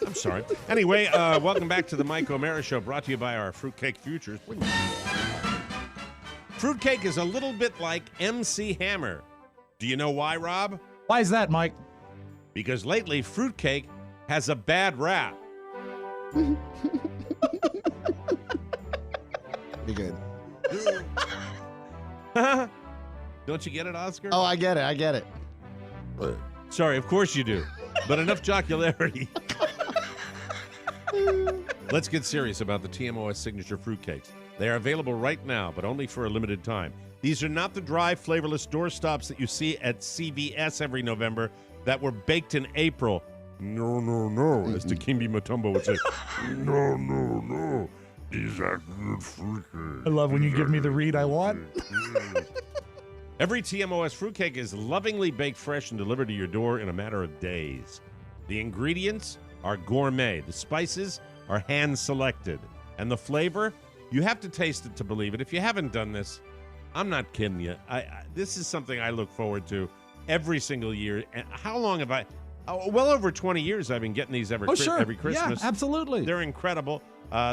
B: I'm sorry. Anyway, welcome back to the Mike O'Mara Show, brought to you by our Fruitcake Futures. Fruitcake is a little bit like MC Hammer. Do you know why, Rob?
D: Why is that, Mike?
B: Because lately, Fruitcake has a bad rap.
C: Be good.
B: Don't you get it, Oscar?
C: Oh, I get it.
B: Sorry, of course you do. But enough jocularity. Let's get serious about the TMOS signature fruitcakes. They are available right now, but only for a limited time. These are not the dry, flavorless doorstops that you see at CVS every November that were baked in April. No, as Dikembe Mutombo would say. No. These are good fruitcakes.
D: I love when you give me the read I want.
B: Every TMOS fruitcake is lovingly baked fresh and delivered to your door in a matter of days. The ingredients are gourmet. The spices are hand-selected. And the flavor, you have to taste it to believe it. If you haven't done this, I'm not kidding you. This is something I look forward to every single year. And how long have I... well over 20 years I've been getting these every Christmas.
D: Yeah, absolutely.
B: They're incredible.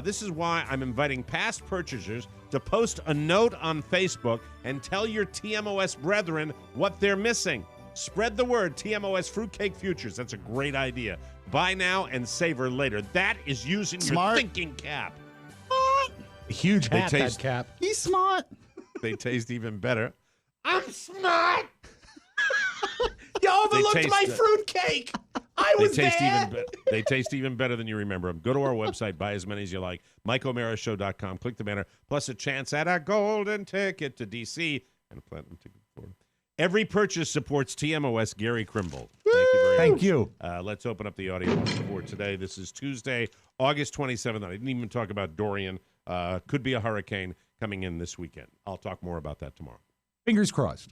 B: This is why I'm inviting past purchasers to post a note on Facebook and tell your TMOS brethren what they're missing. Spread the word, TMOS Fruitcake Futures. That's a great idea. Buy now and savor later. That is using your thinking cap.
D: Huge hat, that cap.
C: He's smart.
B: They taste even better.
F: I'm smart.
D: You overlooked my fruitcake. I was there.
B: They taste even better than you remember them. Go to our website, buy as many as you like. MikeO'MaraShow.com. Click the banner, plus a chance at a golden ticket to D.C. and a platinum ticket to Florida. Every purchase supports TMOS Gary Krimble. Thank you very much.
D: Thank you.
B: Let's open up the audio for today. This is Tuesday, August 27th. I didn't even talk about Dorian. Could be a hurricane coming in this weekend. I'll talk more about that tomorrow.
D: Fingers crossed.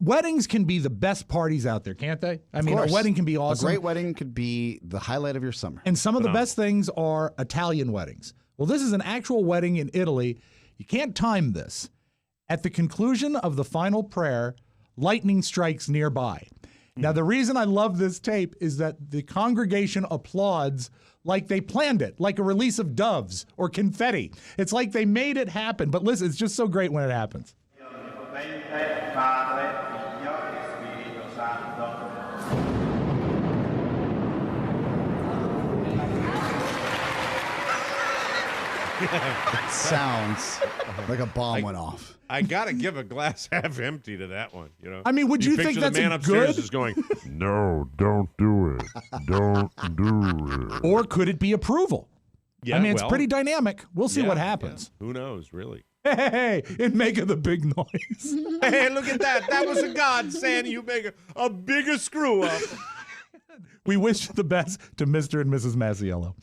D: Weddings can be the best parties out there, can't they? I mean, a wedding can be awesome.
C: A great wedding could be the highlight of your summer.
D: And some of the best things are Italian weddings. Well, this is an actual wedding in Italy. You can't time this. At the conclusion of the final prayer, lightning strikes nearby. Now, the reason I love this tape is that the congregation applauds like they planned it, like a release of doves or confetti. It's like they made it happen. But listen, it's just so great when it happens.
C: It sounds like a bomb went off.
B: I gotta give a glass half empty to that one. You know.
D: I mean, would you think that's
B: the man upstairs
D: good?
B: is going, no, don't do it. Don't do it.
D: Or could it be approval?
B: Yeah,
D: I mean, it's pretty dynamic. We'll see what happens.
B: Yeah. Who knows, really?
D: Hey, and make the big noise.
B: Hey, look at that. That was a godsend. You make a bigger screw up.
D: We wish the best to Mr. and Mrs. Masiello.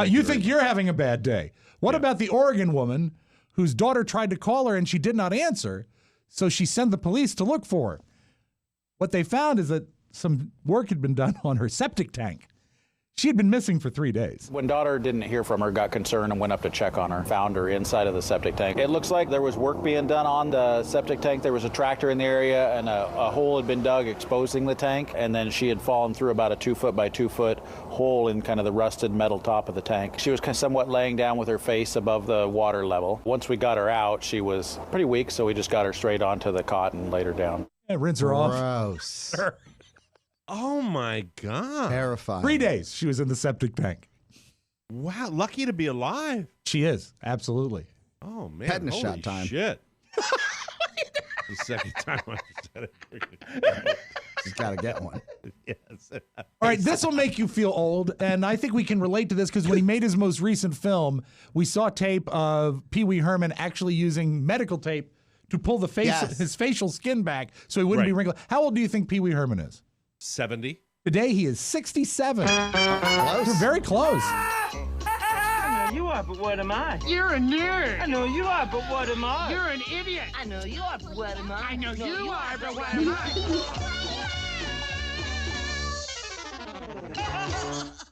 D: You think you're having a bad day. What about the Oregon woman whose daughter tried to call her and she did not answer, so she sent the police to look for her? What they found is that some work had been done on her septic tank. She had been missing for 3 days.
T: When daughter didn't hear from her, got concerned and went up to check on her, found her inside of the septic tank. It looks like there was work being done on the septic tank. There was a tractor in the area and a hole had been dug exposing the tank, and then she had fallen through about a 2-foot by 2-foot hole in kind of the rusted metal top of the tank. She was kind of somewhat laying down with her face above the water level. Once we got her out, she was pretty weak, so we just got her straight onto the cot and laid her down.
D: Yeah, rinse her off.
C: Gross.
B: Oh, my God.
C: Terrifying.
D: 3 days she was in the septic tank.
B: Wow, lucky to be alive.
D: She is, absolutely.
B: Oh, man.
C: Tetanus
B: Holy
C: shot time.
B: Shit. The second time I said it.
C: She's got to get one.
B: Yes.
D: All right, this will make you feel old, and I think we can relate to this because when he made his most recent film, we saw tape of Pee Wee Herman actually using medical tape to pull the his facial skin back so he wouldn't be wrinkled. How old do you think Pee Wee Herman is?
B: 70.
D: Today he is 67.
C: Close.
D: We're very close.
F: I know you are, but what am I? You're a nerd. I know you are, but what am I? You're an idiot. I know you are, but what am I? I know you are, but what am I?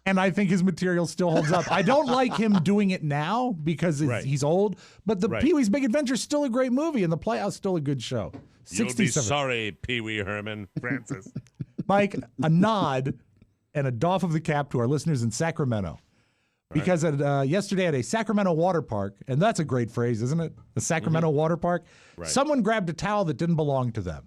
D: And I think his material still holds up. I don't like him doing it now because he's old, but the Pee-wee's Big Adventure is still a great movie, and The Playhouse is still a good show.
B: You'll be sorry, Pee Wee Herman. Francis.
D: Mike, a nod and a doff of the cap to our listeners in Sacramento. Because yesterday at a Sacramento water park, and that's a great phrase, isn't it? The Sacramento water park.
B: Right.
D: Someone grabbed a towel that didn't belong to them.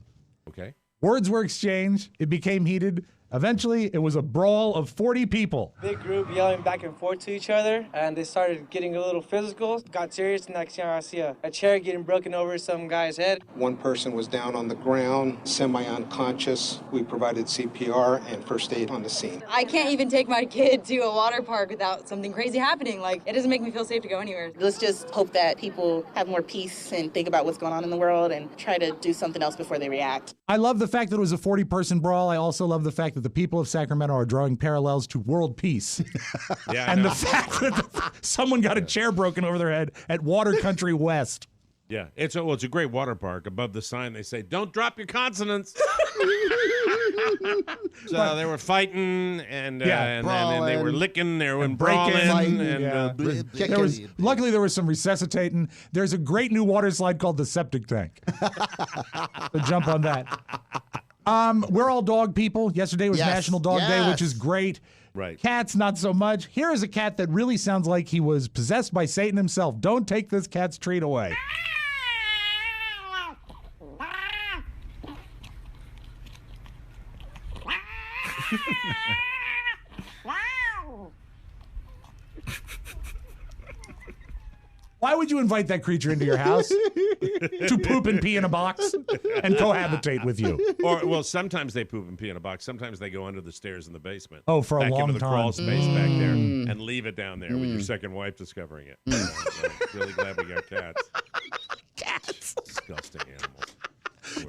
B: Okay.
D: Words were exchanged. It became heated. Eventually, it was a brawl of 40 people.
U: Big group yelling back and forth to each other, and they started getting a little physical. Got serious, and next thing I see a chair getting broken over some guy's head.
V: One person was down on the ground, semi-unconscious. We provided CPR and first aid on the scene.
O: I can't even take my kid to a water park without something crazy happening. Like, it doesn't make me feel safe to go anywhere.
W: Let's just hope that people have more peace and think about what's going on in the world and try to do something else before they react.
D: I love the fact that it was a 40-person brawl. I also love the fact that the people of Sacramento are drawing parallels to world peace. And the fact that someone got a chair broken over their head at Water Country West.
B: Yeah, it's a great water park. Above the sign, they say, "Don't drop your consonants." So they were fighting and they were licking, they were brawling, and
D: luckily there was some resuscitating. There's a great new water slide called the Septic Tank. So jump on that. We're all dog people. Yesterday was National Dog Day, which is great.
B: Right.
D: Cats, not so much. Here is a cat that really sounds like he was possessed by Satan himself. Don't take this cat's treat away. Why would you invite that creature into your house to poop and pee in a box and cohabitate with you?
B: Or, well, sometimes they poop and pee in a box. Sometimes they go under the stairs in the basement.
D: Oh, for a long
B: into the
D: time.
B: crawl space back there and leave it down there with your second wife discovering it. Really glad we got cats.
D: Cats.
B: Disgusting animals.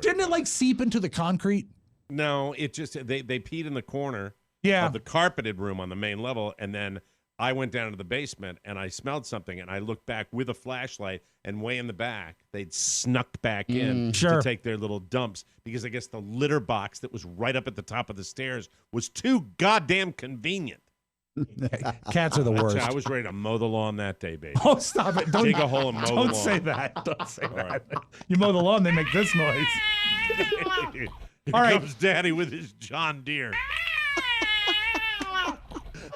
D: Didn't it like seep into the concrete?
B: No, it just, they peed in the corner
D: of
B: the carpeted room on the main level, and then I went down to the basement and I smelled something, and I looked back with a flashlight, and way in the back, they'd snuck back in to take their little dumps because I guess the litter box that was right up at the top of the stairs was too goddamn convenient.
D: Cats are the worst.
B: I was ready to mow the lawn that day, baby.
D: Oh, stop it.
B: Dig a hole and mow the lawn.
D: Don't say that. Don't say that. You mow the lawn, they make this noise.
B: Here
D: All right.
B: comes Daddy with his John Deere.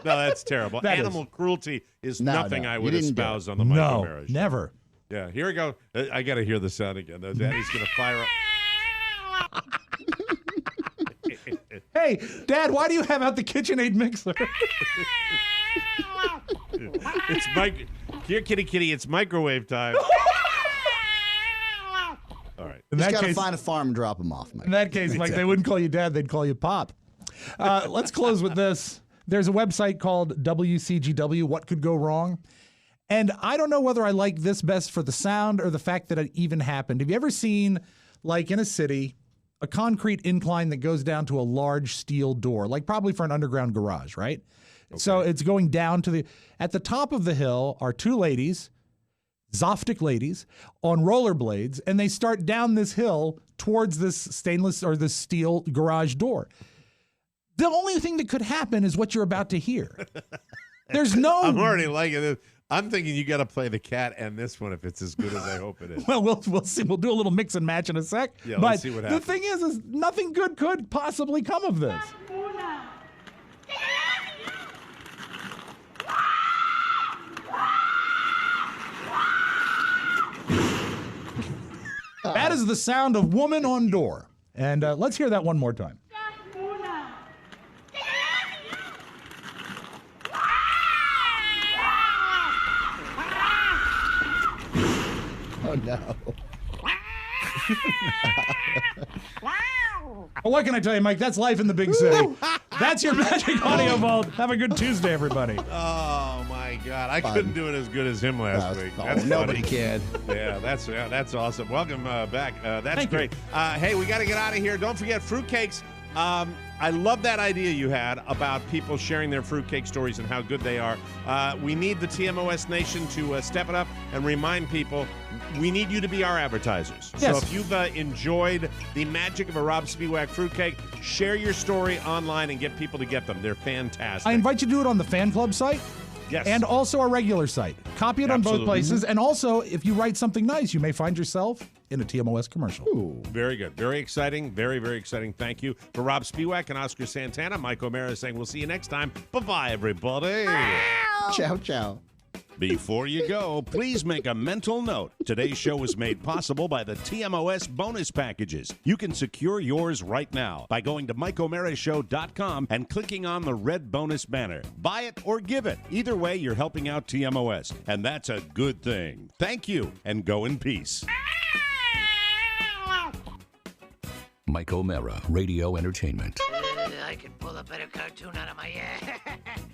B: No, that's terrible. Animal cruelty is nothing I would espouse on the Michael Mara Show.
D: Never.
B: Yeah, here we go. I got to hear the sound again. Daddy's going to fire up.
D: Hey, Dad, why do you have out the KitchenAid mixer?
B: It's Here, kitty, it's microwave time. All right.
C: You just got to find a farm and drop them off, Mike.
D: In that case, Mike, they wouldn't call you Dad, they'd call you Pop. Let's close with this. There's a website called WCGW, What Could Go Wrong? And I don't know whether I like this best for the sound or the fact that it even happened. Have you ever seen, like in a city, a concrete incline that goes down to a large steel door, like probably for an underground garage, right? Okay. So it's going down to at the top of the hill are two ladies, Zoftic ladies, on rollerblades, and they start down this hill towards this stainless or this steel garage door. The only thing that could happen is what you're about to hear. There's no...
B: I'm already liking it. I'm thinking you got to play the cat and this one if it's as good as I hope it is.
D: Well, we'll see. We'll do a little mix and match in a sec.
B: Yeah,
D: but
B: let's see what happens.
D: The thing is nothing good could possibly come of this. That is the sound of woman on door. And let's hear that one more time.
C: Oh, no.
D: Well, what can I tell you, Mike? That's life in the big city. That's your Magic Audio Vault. Have a good Tuesday, everybody.
B: Oh, my God. I couldn't do it as good as him last week. That's
C: nobody can.
B: Yeah, that's awesome. Welcome back. That's great. Hey, we got to get out of here. Don't forget fruitcakes. I love that idea you had about people sharing their fruitcake stories and how good they are. We need the TMOS Nation to step it up and remind people we need you to be our advertisers.
D: Yes.
B: So if you've enjoyed the magic of a Rob Spiewak fruitcake, share your story online and get people to get them. They're fantastic.
D: I invite you to do it on the fan club site.
B: Yes.
D: And also our regular site. Copy it on both places. And also, if you write something nice, you may find yourself in a TMOS commercial.
B: Ooh. Very good. Very exciting. Very, very exciting. Thank you. For Rob Spiewak and Oscar Santana, Mike O'Mara saying we'll see you next time. Bye-bye, everybody.
C: Ciao, ciao.
B: Before you go, please make a mental note. Today's show was made possible by the TMOS bonus packages. You can secure yours right now by going to MikeO'MaraShow.com and clicking on the red bonus banner. Buy it or give it. Either way, you're helping out TMOS, and that's a good thing. Thank you, and go in peace.
A: Mike O'Mara, Radio Entertainment.
F: I could pull a better cartoon out of my ass.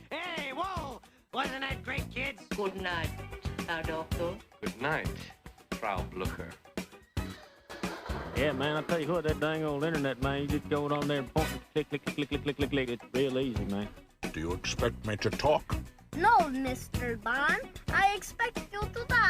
F: Hey, whoa! Wasn't that great, kids? Good night, Herr Doctor.
G: Good night, Frau Blucher.
H: Yeah, man, I tell you what, that dang old internet, man, you just go on there and point and click, click, click, click, click, click, click. It's real easy, man.
G: Do you expect me to talk?
I: No, Mr. Bond. I expect you to die.